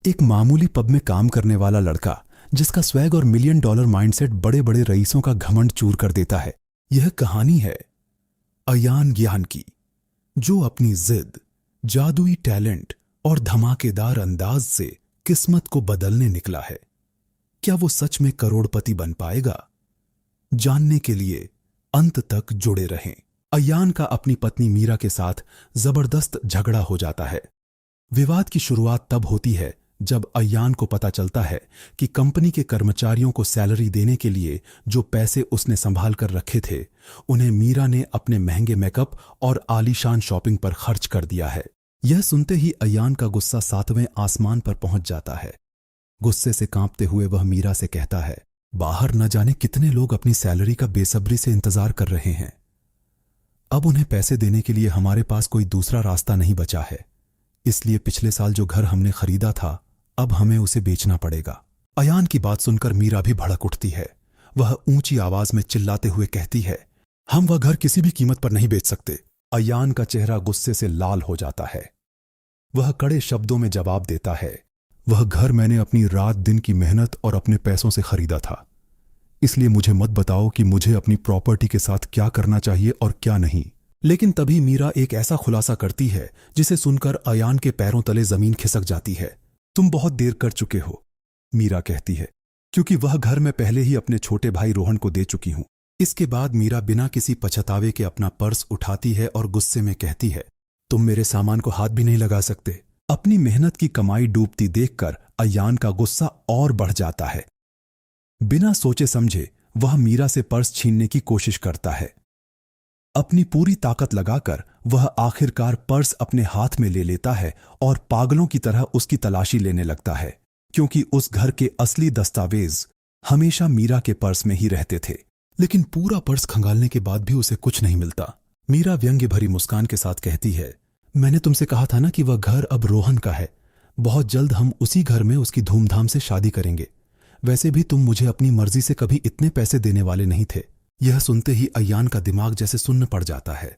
एक मामूली पब में काम करने वाला लड़का जिसका स्वैग और मिलियन डॉलर माइंडसेट बड़े बड़े रईसों का घमंड चूर कर देता है। यह कहानी है अयान ज्ञान की, जो अपनी जिद, जादुई टैलेंट और धमाकेदार अंदाज से किस्मत को बदलने निकला है। क्या वो सच में करोड़पति बन पाएगा? जानने के लिए अंत तक जुड़े रहें। अयान का अपनी पत्नी मीरा के साथ जबरदस्त झगड़ा हो जाता है। विवाद की शुरुआत तब होती है जब अयान को पता चलता है कि कंपनी के कर्मचारियों को सैलरी देने के लिए जो पैसे उसने संभाल कर रखे थे, उन्हें मीरा ने अपने महंगे मेकअप और आलीशान शॉपिंग पर खर्च कर दिया है। यह सुनते ही अयान का गुस्सा 7वें आसमान पर पहुंच जाता है। गुस्से से कांपते हुए वह मीरा से कहता है, बाहर न जाने कितने लोग अपनी सैलरी का बेसब्री से इंतजार कर रहे हैं। अब उन्हें पैसे देने के लिए हमारे पास कोई दूसरा रास्ता नहीं बचा है, इसलिए पिछले साल जो घर हमने खरीदा था, अब हमें उसे बेचना पड़ेगा। अयान की बात सुनकर मीरा भी भड़क उठती है। वह ऊंची आवाज में चिल्लाते हुए कहती है, हम वह घर किसी भी कीमत पर नहीं बेच सकते। अयान का चेहरा गुस्से से लाल हो जाता है। वह कड़े शब्दों में जवाब देता है, वह घर मैंने अपनी रात दिन की मेहनत और अपने पैसों से खरीदा था, इसलिए मुझे मत बताओ कि मुझे अपनी प्रॉपर्टी के साथ क्या करना चाहिए और क्या नहीं। लेकिन तभी मीरा एक ऐसा खुलासा करती है जिसे सुनकर अयान के पैरों तले जमीन खिसक जाती है। तुम बहुत देर कर चुके हो, मीरा कहती है, क्योंकि वह घर मैं पहले ही अपने छोटे भाई रोहन को दे चुकी हूं। इसके बाद मीरा बिना किसी पछतावे के अपना पर्स उठाती है और गुस्से में कहती है, तुम मेरे सामान को हाथ भी नहीं लगा सकते। अपनी मेहनत की कमाई डूबती देखकर अयान का गुस्सा और बढ़ जाता है। बिना सोचे समझे वह मीरा से पर्स छीनने की कोशिश करता है। अपनी पूरी ताकत लगाकर वह आखिरकार पर्स अपने हाथ में ले लेता है और पागलों की तरह उसकी तलाशी लेने लगता है, क्योंकि उस घर के असली दस्तावेज हमेशा मीरा के पर्स में ही रहते थे। लेकिन पूरा पर्स खंगालने के बाद भी उसे कुछ नहीं मिलता। मीरा व्यंग्य भरी मुस्कान के साथ कहती है, मैंने तुमसे कहा था ना कि वह घर अब रोहन का है। बहुत जल्द हम उसी घर में उसकी धूमधाम से शादी करेंगे। वैसे भी तुम मुझे अपनी मर्जी से कभी इतने पैसे देने वाले नहीं थे। यह सुनते ही अयान का दिमाग जैसे सुन्न पड़ जाता है।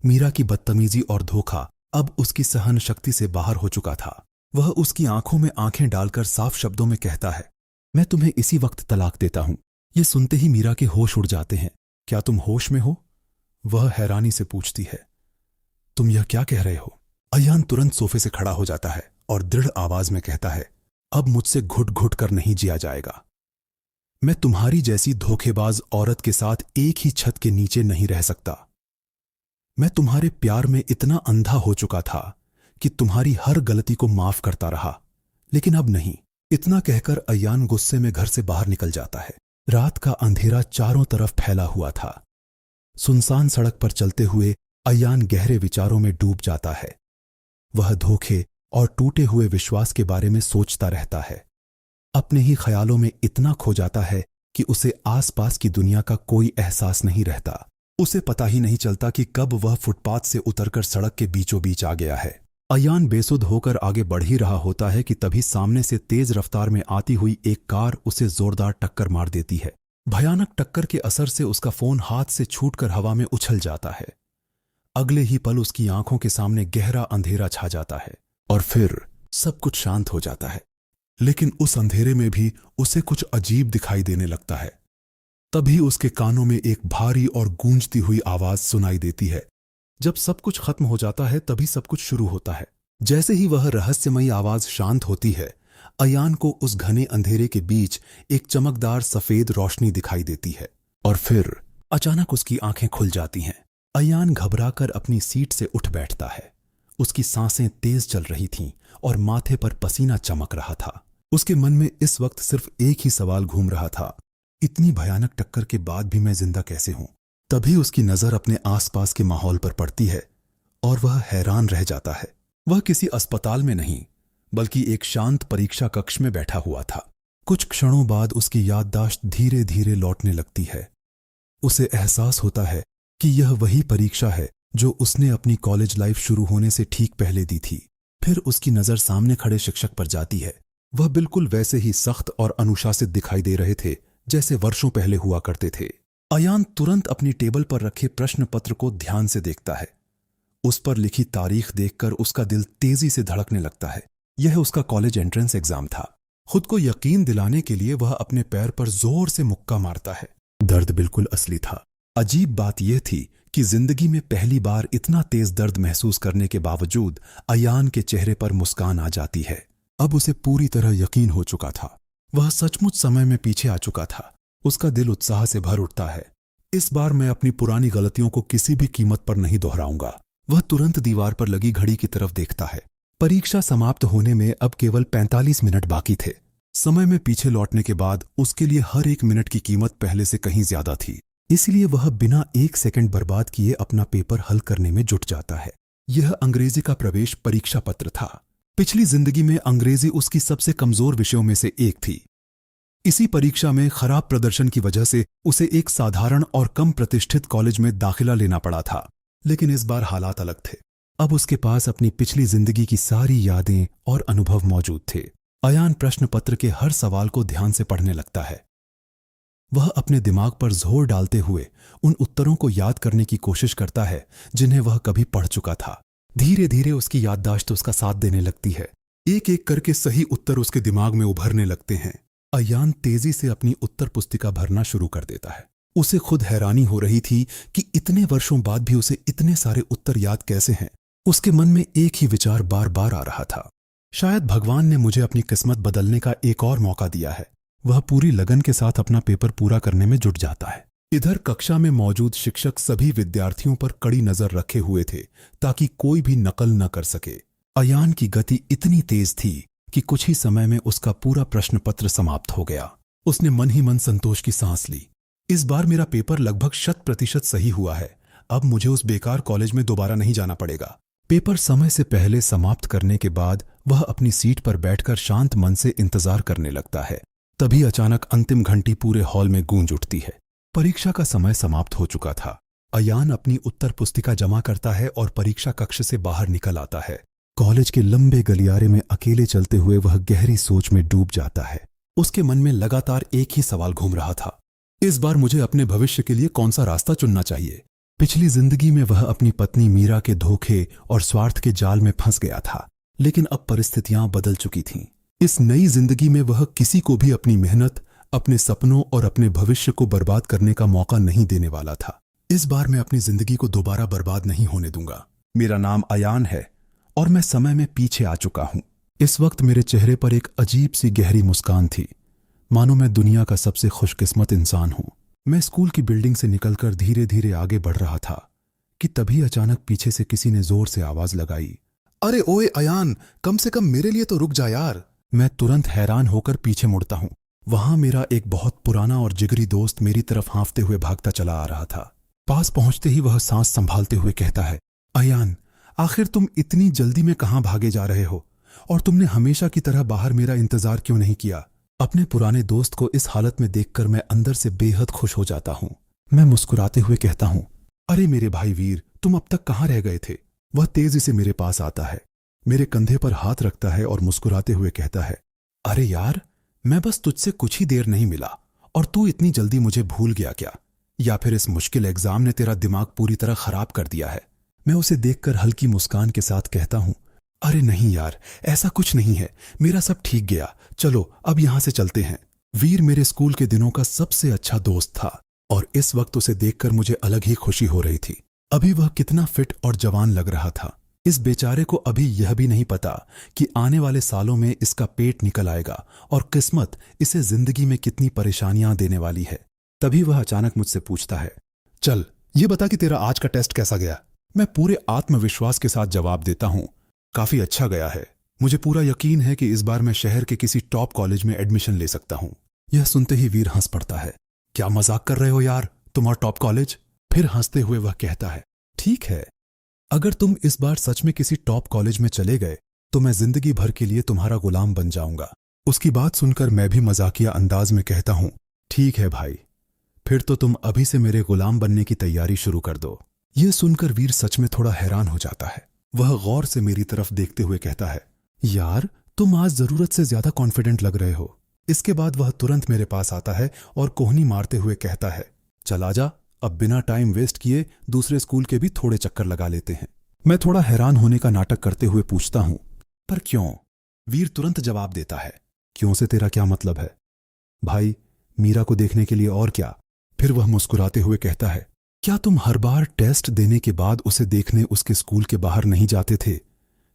मीरा की बदतमीजी और धोखा अब उसकी सहन शक्ति से बाहर हो चुका था। वह उसकी आंखों में आंखें डालकर साफ शब्दों में कहता है, मैं तुम्हें इसी वक्त तलाक देता हूं। यह सुनते ही मीरा के होश उड़ जाते हैं। क्या तुम होश में हो? वह हैरानी से पूछती है। तुम यह क्या कह रहे हो? अयान तुरंत सोफे से खड़ा हो जाता है और दृढ़ आवाज में कहता है, अब मुझसे घुट घुट कर नहीं जिया जाएगा। मैं तुम्हारी जैसी धोखेबाज औरत के साथ एक ही छत के नीचे नहीं रह सकता। मैं तुम्हारे प्यार में इतना अंधा हो चुका था कि तुम्हारी हर गलती को माफ करता रहा, लेकिन अब नहीं। इतना कहकर अयान गुस्से में घर से बाहर निकल जाता है। रात का अंधेरा चारों तरफ फैला हुआ था। सुनसान सड़क पर चलते हुए अयान गहरे विचारों में डूब जाता है। वह धोखे और टूटे हुए विश्वास के बारे में सोचता रहता है। अपने ही ख्यालों में इतना खो जाता है कि उसे आसपास की दुनिया का कोई एहसास नहीं रहता। उसे पता ही नहीं चलता कि कब वह फुटपाथ से उतरकर सड़क के बीचों बीच आ गया है। अयान बेसुध होकर आगे बढ़ ही रहा होता है कि तभी सामने से तेज रफ्तार में आती हुई एक कार उसे जोरदार टक्कर मार देती है। भयानक टक्कर के असर से उसका फोन हाथ से छूटकर हवा में उछल जाता है। अगले ही पल उसकी आंखों के सामने गहरा अंधेरा छा जाता है और फिर सब कुछ शांत हो जाता है। लेकिन उस अंधेरे में भी उसे कुछ अजीब दिखाई देने लगता है। तभी उसके कानों में एक भारी और गूंजती हुई आवाज सुनाई देती है। जब सब कुछ खत्म हो जाता है तभी सब कुछ शुरू होता है। जैसे ही वह रहस्यमयी आवाज शांत होती है, अयान को उस घने अंधेरे के बीच एक चमकदार सफेद रोशनी दिखाई देती है और फिर अचानक उसकी आंखें खुल जाती हैं। अयान घबराकर अपनी सीट से उठ बैठता है। उसकी सांसें तेज चल रही थीं और माथे पर पसीना चमक रहा था। उसके मन में इस वक्त सिर्फ एक ही सवाल घूम रहा था, इतनी भयानक टक्कर के बाद भी मैं जिंदा कैसे हूं? तभी उसकी नजर अपने आसपास के माहौल पर पड़ती है और वह हैरान रह जाता है। वह किसी अस्पताल में नहीं, बल्कि एक शांत परीक्षा कक्ष में बैठा हुआ था। कुछ क्षणों बाद उसकी याददाश्त धीरे धीरे लौटने लगती है। उसे एहसास होता है कि यह वही परीक्षा है जो उसने अपनी कॉलेज लाइफ शुरू होने से ठीक पहले दी थी। फिर उसकी नजर सामने खड़े शिक्षक पर जाती है। वह बिल्कुल वैसे ही सख्त और अनुशासित दिखाई दे रहे थे जैसे वर्षों पहले हुआ करते थे। अयान तुरंत अपनी टेबल पर रखे प्रश्न पत्र को ध्यान से देखता है। उस पर लिखी तारीख देखकर उसका दिल तेजी से धड़कने लगता है। यह उसका कॉलेज एंट्रेंस एग्जाम था। खुद को यकीन दिलाने के लिए वह अपने पैर पर जोर से मुक्का मारता है। दर्द बिल्कुल असली था। अजीब बात यह थी कि जिंदगी में पहली बार इतना तेज दर्द महसूस करने के बावजूद अयान के चेहरे पर मुस्कान आ जाती है। अब उसे पूरी तरह यकीन हो चुका था। वह सचमुच समय में पीछे आ चुका था। उसका दिल उत्साह से भर उठता है। इस बार मैं अपनी पुरानी गलतियों को किसी भी कीमत पर नहीं दोहराऊंगा। वह तुरंत दीवार पर लगी घड़ी की तरफ देखता है। परीक्षा समाप्त होने में अब केवल 45 मिनट बाकी थे। समय में पीछे लौटने के बाद उसके लिए हर एक मिनट की कीमत पहले से कहीं ज्यादा थी। इसलिए वह बिना एक सेकंड बर्बाद किए अपना पेपर हल करने में जुट जाता है। यह अंग्रेजी का प्रवेश परीक्षा पत्र था। पिछली जिंदगी में अंग्रेजी उसकी सबसे कमजोर विषयों में से एक थी। इसी परीक्षा में खराब प्रदर्शन की वजह से उसे एक साधारण और कम प्रतिष्ठित कॉलेज में दाखिला लेना पड़ा था। लेकिन इस बार हालात अलग थे। अब उसके पास अपनी पिछली जिंदगी की सारी यादें और अनुभव मौजूद थे। अयान प्रश्न पत्र के हर सवाल को ध्यान से पढ़ने लगता है। वह अपने दिमाग पर जोर डालते हुए उन उत्तरों को याद करने की कोशिश करता है जिन्हें वह कभी पढ़ चुका था। धीरे धीरे उसकी याददाश्त उसका साथ देने लगती है। एक एक करके सही उत्तर उसके दिमाग में उभरने लगते हैं। अयान तेजी से अपनी उत्तर पुस्तिका भरना शुरू कर देता है। उसे खुद हैरानी हो रही थी कि इतने वर्षों बाद भी उसे इतने सारे उत्तर याद कैसे हैं। उसके मन में एक ही विचार बार बार आ रहा था, शायद भगवान ने मुझे अपनी किस्मत बदलने का एक और मौका दिया है। वह पूरी लगन के साथ अपना पेपर पूरा करने में जुट जाता है। इधर कक्षा में मौजूद शिक्षक सभी विद्यार्थियों पर कड़ी नजर रखे हुए थे ताकि कोई भी नकल न कर सके। अयान की गति इतनी तेज थी कि कुछ ही समय में उसका पूरा प्रश्न पत्र समाप्त हो गया। उसने मन ही मन संतोष की सांस ली। इस बार मेरा पेपर लगभग 100% सही हुआ है। अब मुझे उस बेकार कॉलेज में दोबारा नहीं जाना पड़ेगा। पेपर समय से पहले समाप्त करने के बाद वह अपनी सीट पर बैठकर शांत मन से इंतजार करने लगता है। तभी अचानक अंतिम घंटी पूरे हॉल में गूंज उठती है। परीक्षा का समय समाप्त हो चुका था। अयान अपनी उत्तर पुस्तिका जमा करता है और परीक्षा कक्ष से बाहर निकल आता है। कॉलेज के लंबे गलियारे में अकेले चलते हुए वह गहरी सोच में डूब जाता है। उसके मन में लगातार एक ही सवाल घूम रहा था, इस बार मुझे अपने भविष्य के लिए कौन सा रास्ता चुनना चाहिए। पिछली जिंदगी में वह अपनी पत्नी मीरा के धोखे और स्वार्थ के जाल में फंस गया था, लेकिन अब परिस्थितियां बदल चुकी थीं। इस नई जिंदगी में वह किसी को भी अपनी मेहनत, अपने सपनों और अपने भविष्य को बर्बाद करने का मौका नहीं देने वाला था। इस बार मैं अपनी जिंदगी को दोबारा बर्बाद नहीं होने दूंगा। मेरा नाम अयान है और मैं समय में पीछे आ चुका हूं। इस वक्त मेरे चेहरे पर एक अजीब सी गहरी मुस्कान थी, मानो मैं दुनिया का सबसे खुशकिस्मत इंसान हूं। मैं स्कूल की बिल्डिंग से निकलकर धीरे धीरे आगे बढ़ रहा था कि तभी अचानक पीछे से किसी ने जोर से आवाज लगाई, अरे ओए अयान, कम से कम मेरे लिए तो रुक जा यार। मैं तुरंत हैरान होकर पीछे मुड़ता हूं। वहां मेरा एक बहुत पुराना और जिगरी दोस्त मेरी तरफ हाँफते हुए भागता चला आ रहा था। पास पहुंचते ही वह सांस संभालते हुए कहता है, अयान, आखिर तुम इतनी जल्दी में कहां भागे जा रहे हो? और तुमने हमेशा की तरह बाहर मेरा इंतजार क्यों नहीं किया? अपने पुराने दोस्त को इस हालत में देखकर मैं अंदर से बेहद खुश हो जाता हूं। मैं मुस्कुराते हुए कहता हूं, अरे मेरे भाई वीर, तुम अब तक कहां रह गए थे? वह तेजी से मेरे पास आता है, मेरे कंधे पर हाथ रखता है और मुस्कुराते हुए कहता है, अरे यार, मैं बस तुझसे कुछ ही देर नहीं मिला और तू इतनी जल्दी मुझे भूल गया क्या? या फिर इस मुश्किल एग्जाम ने तेरा दिमाग पूरी तरह खराब कर दिया है? मैं उसे देखकर हल्की मुस्कान के साथ कहता हूं, अरे नहीं यार, ऐसा कुछ नहीं है, मेरा सब ठीक गया। चलो अब यहां से चलते हैं। वीर मेरे स्कूल के दिनों का सबसे अच्छा दोस्त था और इस वक्त उसे देखकर मुझे अलग ही खुशी हो रही थी। अभी वह कितना फिट और जवान लग रहा था। इस बेचारे को अभी यह भी नहीं पता कि आने वाले सालों में इसका पेट निकल आएगा और किस्मत इसे जिंदगी में कितनी परेशानियां देने वाली है। तभी वह अचानक मुझसे पूछता है, चल ये बता कि तेरा आज का टेस्ट कैसा गया? मैं पूरे आत्मविश्वास के साथ जवाब देता हूं, काफी अच्छा गया है। मुझे पूरा यकीन है कि इस बार मैं शहर के किसी टॉप कॉलेज में एडमिशन ले सकता हूं। यह सुनते ही वीर हंस पड़ता है, क्या मजाक कर रहे हो यार, तुम्हारा टॉप कॉलेज? फिर हंसते हुए वह कहता है, ठीक है, अगर तुम इस बार सच में किसी टॉप कॉलेज में चले गए तो मैं जिंदगी भर के लिए तुम्हारा गुलाम बन जाऊंगा। उसकी बात सुनकर मैं भी मजाकिया अंदाज में कहता हूं, ठीक है भाई, फिर तो तुम अभी से मेरे गुलाम बनने की तैयारी शुरू कर दो। यह सुनकर वीर सच में थोड़ा हैरान हो जाता है। वह गौर से मेरी तरफ देखते हुए कहता है, यार तुम आज जरूरत से ज्यादा कॉन्फिडेंट लग रहे हो। इसके बाद वह तुरंत मेरे पास आता है और कोहनी मारते हुए कहता है, चल आजा, अब बिना टाइम वेस्ट किए दूसरे स्कूल के भी थोड़े चक्कर लगा लेते हैं। मैं थोड़ा हैरान होने का नाटक करते हुए पूछता हूं, पर क्यों? वीर तुरंत जवाब देता है, क्यों से तेरा क्या मतलब है? भाई, मीरा को देखने के लिए और क्या? फिर वह मुस्कुराते हुए कहता है, क्या तुम हर बार टेस्ट देने के बाद उसे देखने उसके स्कूल के बाहर नहीं जाते थे?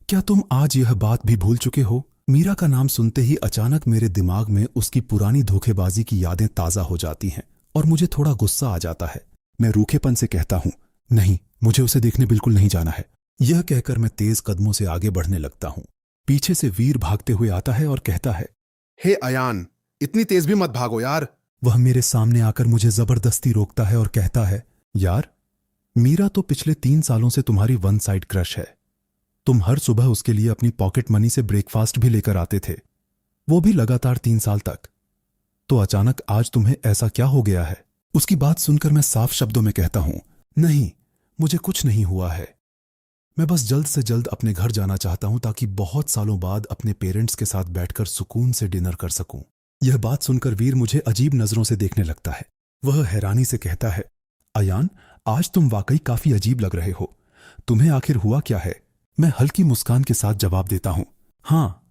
क्या तुम आज यह बात भी भूल चुके हो? मीरा का नाम सुनते ही अचानक मेरे दिमाग में उसकी पुरानी धोखेबाजी की यादें ताजा हो जाती हैं और मुझे थोड़ा गुस्सा आ जाता है। मैं रूखेपन से कहता हूं, नहीं, मुझे उसे देखने बिल्कुल नहीं जाना है। यह कहकर मैं तेज कदमों से आगे बढ़ने लगता हूं। पीछे से वीर भागते हुए आता है और कहता है, हे अयान, इतनी तेज भी मत भागो यार। वह मेरे सामने आकर मुझे जबरदस्ती रोकता है और कहता है, यार, मीरा तो पिछले 3 सालों से तुम्हारी वन साइड क्रश है। तुम हर सुबह उसके लिए अपनी पॉकेट मनी से ब्रेकफास्ट भी लेकर आते थे, वो भी लगातार 3 साल तक। तो अचानक आज तुम्हें ऐसा क्या हो गया है? उसकी बात सुनकर मैं साफ शब्दों में कहता हूं, नहीं, मुझे कुछ नहीं हुआ है। मैं बस जल्द से जल्द अपने घर जाना चाहता हूं ताकि बहुत सालों बाद अपने पेरेंट्स के साथ बैठकर सुकून से डिनर कर सकूं। यह बात सुनकर वीर मुझे अजीब नजरों से देखने लगता है। वह हैरानी से कहता है, अयान, आज तुम वाकई काफी अजीब लग रहे हो। तुम्हें आखिर हुआ क्या है? मैं हल्की मुस्कान के साथ जवाब देता हूं, हाँ,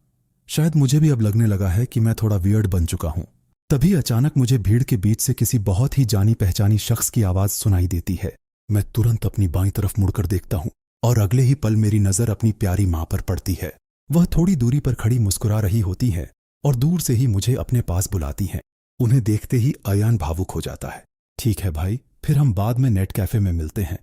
शायद मुझे भी अब लगने लगा है कि मैं थोड़ा वियर्ड बन चुका हूं। तभी अचानक मुझे भीड़ के बीच से किसी बहुत ही जानी पहचानी शख्स की आवाज सुनाई देती है। मैं तुरंत अपनी बाईं तरफ मुड़कर देखता हूं और अगले ही पल मेरी नजर अपनी प्यारी मां पर पड़ती है। वह थोड़ी दूरी पर खड़ी मुस्कुरा रही होती है और दूर से ही मुझे अपने पास बुलाती हैं। उन्हें देखते ही अयान भावुक हो जाता है। ठीक है भाई, फिर हम बाद में नेट कैफे में मिलते हैं,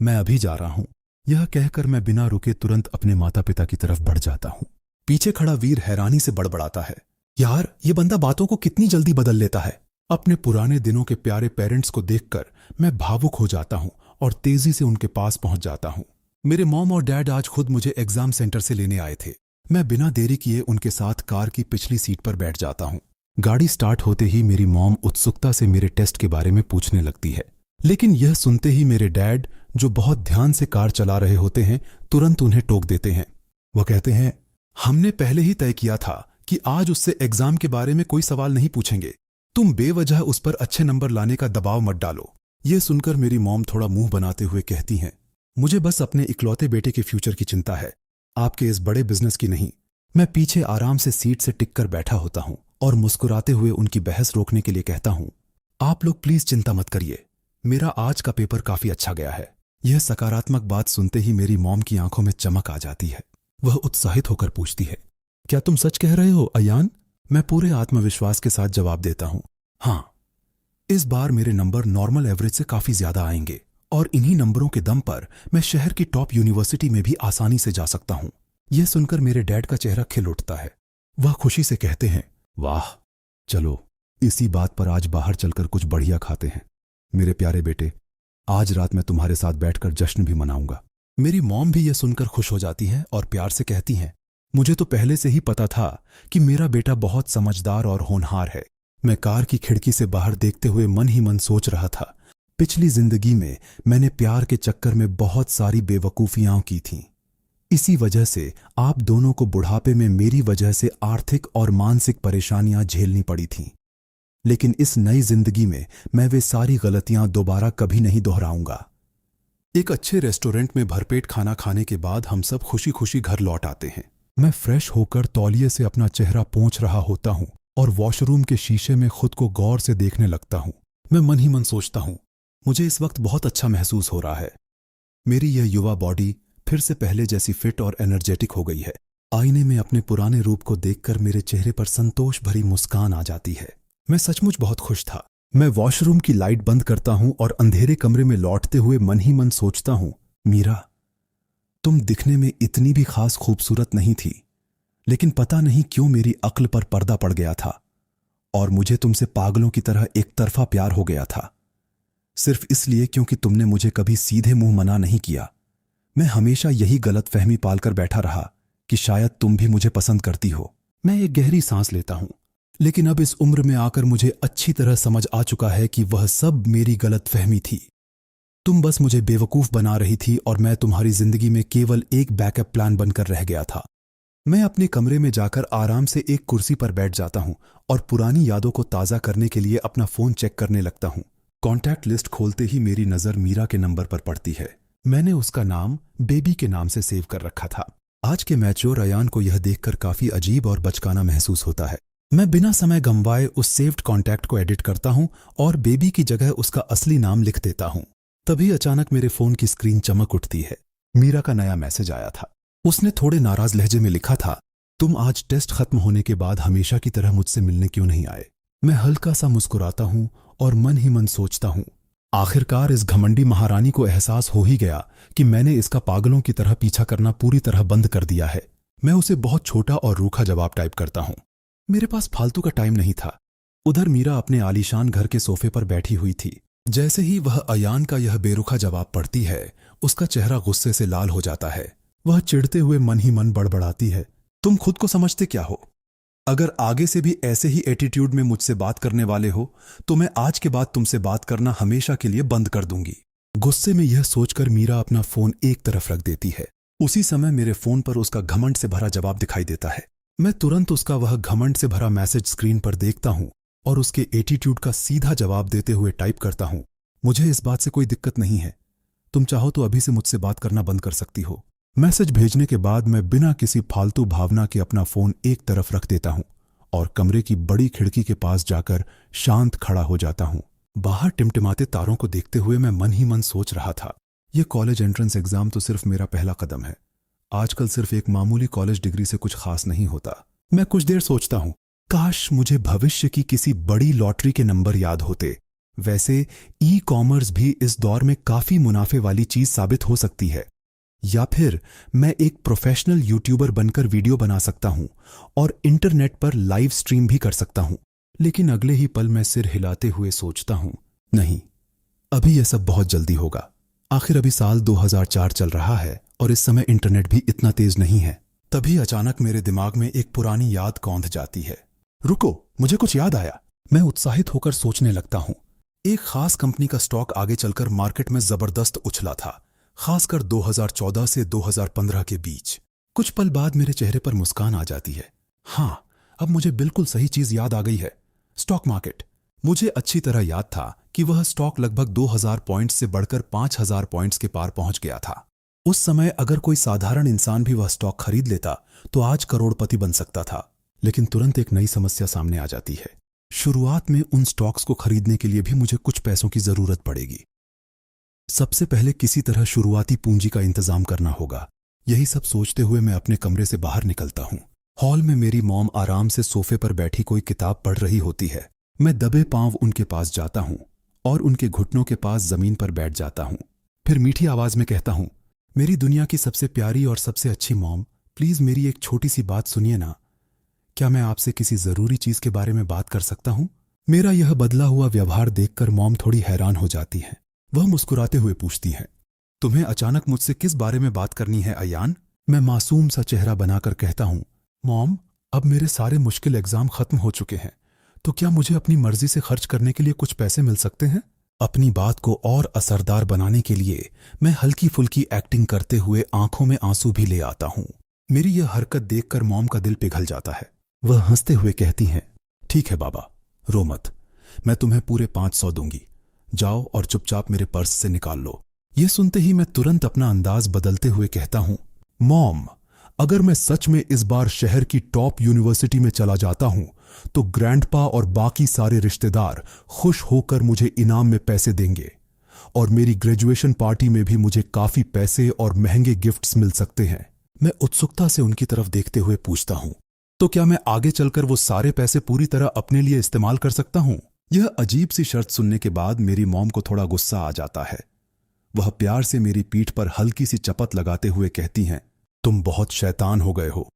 मैं अभी जा रहा हूं। यह कहकर मैं बिना रुके तुरंत अपने माता पिता की तरफ बढ़ जाता हूं। पीछे खड़ा वीर हैरानी से बड़बड़ाता है, यार, ये बंदा बातों को कितनी जल्दी बदल लेता है। अपने पुराने दिनों के प्यारे पेरेंट्स को देखकर मैं भावुक हो जाता हूं और तेजी से उनके पास पहुंच जाता हूं। मेरे मॉम और डैड आज खुद मुझे एग्जाम सेंटर से लेने आए थे। मैं बिना देरी किए उनके साथ कार की पिछली सीट पर बैठ जाता हूं। गाड़ी स्टार्ट होते ही मेरी मॉम उत्सुकता से मेरे टेस्ट के बारे में पूछने लगती है, लेकिन यह सुनते ही मेरे डैड, जो बहुत ध्यान से कार चला रहे होते हैं, तुरंत उन्हें टोक देते हैं। वह कहते हैं, हमने पहले ही तय किया था कि आज उससे एग्जाम के बारे में कोई सवाल नहीं पूछेंगे। तुम बेवजह उस पर अच्छे नंबर लाने का दबाव मत डालो। यह सुनकर मेरी मॉम थोड़ा मुंह बनाते हुए कहती हैं, मुझे बस अपने इकलौते बेटे के फ्यूचर की चिंता है, आपके इस बड़े बिजनेस की नहीं। मैं पीछे आराम से सीट से टिक कर बैठा होता हूं और मुस्कुराते हुए उनकी बहस रोकने के लिए कहता हूं, आप लोग प्लीज चिंता मत करिए, मेरा आज का पेपर काफी अच्छा गया है। यह सकारात्मक बात सुनते ही मेरी मॉम की आंखों में चमक आ जाती है। वह उत्साहित होकर पूछती है, क्या तुम सच कह रहे हो अयान? मैं पूरे आत्मविश्वास के साथ जवाब देता हूं, हाँ, इस बार मेरे नंबर नॉर्मल एवरेज से काफी ज्यादा आएंगे और इन्हीं नंबरों के दम पर मैं शहर की टॉप यूनिवर्सिटी में भी आसानी से जा सकता हूं। यह सुनकर मेरे डैड का चेहरा खिल उठता है। वह खुशी से कहते हैं, वाह, चलो इसी बात पर आज बाहर चलकर कुछ बढ़िया खाते हैं। मेरे प्यारे बेटे, आज रात मैं तुम्हारे साथ बैठकर जश्न भी मनाऊंगा। मेरी मॉम भी यह सुनकर खुश हो जाती है और प्यार से कहती हैं, मुझे तो पहले से ही पता था कि मेरा बेटा बहुत समझदार और होनहार है। मैं कार की खिड़की से बाहर देखते हुए मन ही मन सोच रहा था, पिछली जिंदगी में मैंने प्यार के चक्कर में बहुत सारी बेवकूफियां की थीं। इसी वजह से आप दोनों को बुढ़ापे में मेरी वजह से आर्थिक और मानसिक परेशानियां झेलनी पड़ी थीं। लेकिन इस नई जिंदगी में मैं वे सारी गलतियां दोबारा कभी नहीं दोहराऊंगा। एक अच्छे रेस्टोरेंट में भरपेट खाना खाने के बाद हम सब खुशी खुशी घर लौट आते हैं। मैं फ्रेश होकर तौलिए से अपना चेहरा पोंछ रहा होता हूं और वॉशरूम के शीशे में खुद को गौर से देखने लगता हूं। मैं मन ही मन सोचता हूं, मुझे इस वक्त बहुत अच्छा महसूस हो रहा है। मेरी यह युवा बॉडी फिर से पहले जैसी फिट और एनर्जेटिक हो गई है। आईने में अपने पुराने रूप को देखकर मेरे चेहरे पर संतोष भरी मुस्कान आ जाती है। मैं सचमुच बहुत खुश था। मैं वॉशरूम की लाइट बंद करता हूं और अंधेरे कमरे में लौटते हुए मन ही मन सोचता हूं, मीरा, तुम दिखने में इतनी भी खास खूबसूरत नहीं थी, लेकिन पता नहीं क्यों मेरी अक्ल पर पर्दा पड़ गया था और मुझे तुमसे पागलों की तरह एक तरफा प्यार हो गया था, सिर्फ इसलिए क्योंकि तुमने मुझे कभी सीधे मुंह मना नहीं किया। मैं हमेशा यही गलत फहमी पालकर बैठा रहा कि शायद तुम भी मुझे पसंद करती हो। मैं एक गहरी सांस लेता हूं, लेकिन अब इस उम्र में आकर मुझे अच्छी तरह समझ आ चुका है कि वह सब मेरी गलत फहमी थी। तुम बस मुझे बेवकूफ बना रही थी और मैं तुम्हारी जिंदगी में केवल एक बैकअप प्लान बनकर रह गया था। मैं अपने कमरे में जाकर आराम से एक कुर्सी पर बैठ जाता हूं और पुरानी यादों को ताज़ा करने के लिए अपना फोन चेक करने लगता हूं। कॉन्टैक्ट लिस्ट खोलते ही मेरी नज़र मीरा के नंबर पर पड़ती है। मैंने उसका नाम बेबी के नाम से सेव कर रखा था आज के मैच्योर अयान को यह देखकर काफी अजीब और बचकाना महसूस होता है। मैं बिना समय गंवाए उस सेव्ड कॉन्टैक्ट को एडिट करता हूं और बेबी की जगह उसका असली नाम लिख देता हूं। तभी अचानक मेरे फोन की स्क्रीन चमक उठती है। मीरा का नया मैसेज आया था। उसने थोड़े नाराज लहजे में लिखा था, तुम आज टेस्ट खत्म होने के बाद हमेशा की तरह मुझसे मिलने क्यों नहीं आए। मैं हल्का सा मुस्कुराता हूं और मन ही मन सोचता हूं, आखिरकार इस घमंडी महारानी को एहसास हो ही गया कि मैंने इसका पागलों की तरह पीछा करना पूरी तरह बंद कर दिया है। मैं उसे बहुत छोटा और रूखा जवाब टाइप करता हूं। मेरे पास फालतू का टाइम नहीं था। उधर मीरा अपने आलीशान घर के सोफे पर बैठी हुई थी। जैसे ही वह अयान का यह बेरुखा जवाब पढ़ती है, उसका चेहरा गुस्से से लाल हो जाता है। वह चिढ़ते हुए मन ही मन बड़बड़ाती है, तुम खुद को समझते क्या हो? अगर आगे से भी ऐसे ही एटीट्यूड में मुझसे बात करने वाले हो तो मैं आज के बाद तुमसे बात करना हमेशा के लिए बंद कर दूंगी। गुस्से में यह सोचकर मीरा अपना फोन एक तरफ रख देती है। उसी समय मेरे फोन पर उसका घमंड से भरा जवाब दिखाई देता है। मैं तुरंत उसका वह घमंड से भरा मैसेज स्क्रीन पर देखता हूं और उसके एटीट्यूड का सीधा जवाब देते हुए टाइप करता हूं, मुझे इस बात से कोई दिक्कत नहीं है। तुम चाहो तो अभी से मुझसे बात करना बंद कर सकती हो। मैसेज भेजने के बाद मैं बिना किसी फालतू भावना के अपना फोन एक तरफ रख देता हूं और कमरे की बड़ी खिड़की के पास जाकर शांत खड़ा हो जाता हूं। बाहर टिमटिमाते तारों को देखते हुए मैं मन ही मन सोच रहा था, यह कॉलेज एंट्रेंस एग्जाम तो सिर्फ मेरा पहला कदम है। आजकल सिर्फ एक मामूली कॉलेज डिग्री से कुछ खास नहीं होता। मैं कुछ देर सोचता हूं, काश मुझे भविष्य की किसी बड़ी लॉटरी के नंबर याद होते। वैसे ई कॉमर्स भी इस दौर में काफी मुनाफे वाली चीज साबित हो सकती है। या फिर मैं एक प्रोफेशनल यूट्यूबर बनकर वीडियो बना सकता हूं और इंटरनेट पर लाइव स्ट्रीम भी कर सकता हूं। लेकिन अगले ही पल मैं सिर हिलाते हुए सोचता हूं, नहीं, अभी यह सब बहुत जल्दी होगा। आखिर अभी साल 2004 चल रहा है और इस समय इंटरनेट भी इतना तेज नहीं है। तभी अचानक मेरे दिमाग में एक पुरानी याद कौंध जाती है। रुको, मुझे कुछ याद आया। मैं उत्साहित होकर सोचने लगता हूं। एक खास कंपनी का स्टॉक आगे चलकर मार्केट में जबरदस्त उछला था, खासकर 2014 से 2015 के बीच। कुछ पल बाद मेरे चेहरे पर मुस्कान आ जाती है। हां, अब मुझे बिल्कुल सही चीज याद आ गई है, स्टॉक मार्केट। मुझे अच्छी तरह याद था कि वह स्टॉक लगभग 2000 पॉइंट्स से बढ़कर 5000 पॉइंट्स के पार पहुंच गया था। उस समय अगर कोई साधारण इंसान भी वह स्टॉक खरीद लेता तो आज करोड़पति बन सकता था। लेकिन तुरंत एक नई समस्या सामने आ जाती है। शुरुआत में उन स्टॉक्स को खरीदने के लिए भी मुझे कुछ पैसों की जरूरत पड़ेगी। सबसे पहले किसी तरह शुरुआती पूंजी का इंतजाम करना होगा। यही सब सोचते हुए मैं अपने कमरे से बाहर निकलता हूं। हॉल में मेरी मॉम आराम से सोफे पर बैठी कोई किताब पढ़ रही होती है। मैं दबे पांव उनके पास जाता हूं और उनके घुटनों के पास जमीन पर बैठ जाता हूं। फिर मीठी आवाज में कहता हूं, मेरी दुनिया की सबसे प्यारी और सबसे अच्छी मॉम, प्लीज मेरी एक छोटी सी बात सुनिए ना। क्या मैं आपसे किसी जरूरी चीज के बारे में बात कर सकता हूं? मेरा यह बदला हुआ व्यवहार देखकर मॉम थोड़ी हैरान हो जाती है। वह मुस्कुराते हुए पूछती हैं, तुम्हें अचानक मुझसे किस बारे में बात करनी है अयान? मैं मासूम सा चेहरा बनाकर कहता हूं, मॉम, अब मेरे सारे मुश्किल एग्जाम खत्म हो चुके हैं, तो क्या मुझे अपनी मर्जी से खर्च करने के लिए कुछ पैसे मिल सकते हैं? अपनी बात को और असरदार बनाने के लिए मैं हल्की फुल्की एक्टिंग करते हुए आंखों में आंसू भी ले आता हूं। मेरी यह हरकत देखकर मॉम का दिल पिघल जाता है। वह हंसते हुए कहती हैं, ठीक है बाबा, रो मत, मैं तुम्हें पूरे 500 दूंगी। जाओ और चुपचाप मेरे पर्स से निकाल लो। यह सुनते ही मैं तुरंत अपना अंदाज बदलते हुए कहता हूं, मॉम, अगर मैं सच में इस बार शहर की टॉप यूनिवर्सिटी में चला जाता हूं तो ग्रैंडपा और बाकी सारे रिश्तेदार खुश होकर मुझे इनाम में पैसे देंगे और मेरी ग्रेजुएशन पार्टी में भी मुझे काफी पैसे और महंगे गिफ्ट्स मिल सकते हैं। मैं उत्सुकता से उनकी तरफ देखते हुए पूछता हूं, तो क्या मैं आगे चलकर वो सारे पैसे पूरी तरह अपने लिए इस्तेमाल कर सकता हूं? यह अजीब सी शर्त सुनने के बाद मेरी मॉम को थोड़ा गुस्सा आ जाता है। वह प्यार से मेरी पीठ पर हल्की सी चपत लगाते हुए कहती हैं, तुम बहुत शैतान हो गए हो।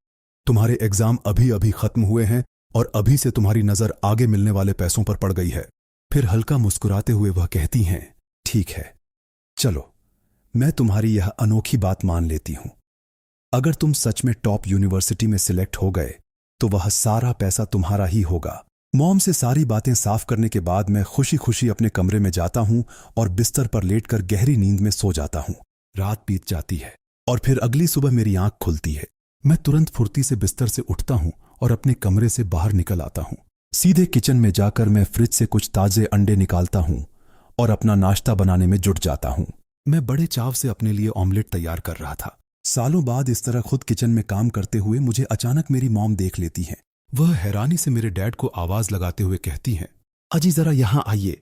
तुम्हारे एग्जाम अभी अभी खत्म हुए हैं और अभी से तुम्हारी नजर आगे मिलने वाले पैसों पर पड़ गई है। फिर हल्का मुस्कुराते हुए वह कहती हैं, ठीक है, चलो, मैं तुम्हारी यह अनोखी बात मान लेती हूं। अगर तुम सच में टॉप यूनिवर्सिटी में सिलेक्ट हो गए तो वह सारा पैसा तुम्हारा ही होगा। मॉम से सारी बातें साफ करने के बाद मैं खुशी खुशी अपने कमरे में जाता हूं और बिस्तर पर लेटकर गहरी नींद में सो जाता हूं। रात बीत जाती है और फिर अगली सुबह मेरी आंख खुलती है। मैं तुरंत फुर्ती से बिस्तर से उठता हूं और अपने कमरे से बाहर निकल आता हूं। सीधे किचन में जाकर मैं फ्रिज से कुछ ताजे अंडे निकालता हूं और अपना नाश्ता बनाने में जुट जाता हूं। मैं बड़े चाव से अपने लिए ऑमलेट तैयार कर रहा था। सालों बाद इस तरह खुद किचन में काम करते हुए मुझे अचानक मेरी मॉम देख लेती हैं। वह हैरानी से मेरे डैड को आवाज लगाते हुए कहती हैं, अजी जरा यहां आइए,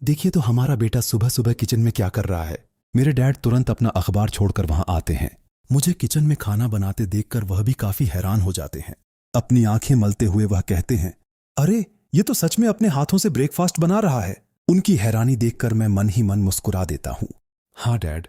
देखिए तो हमारा बेटा सुबह सुबह किचन में क्या कर रहा है। मेरे डैड तुरंत अपना अखबार छोड़कर वहां आते हैं। मुझे किचन में खाना बनाते देखकर वह भी काफी हैरान हो जाते हैं। अपनी आंखें मलते हुए वह कहते हैं, अरे ये तो सच में अपने हाथों से ब्रेकफास्ट बना रहा है। उनकी हैरानी देखकर मैं मन ही मन मुस्कुरा देता हूं। हाँ डैड,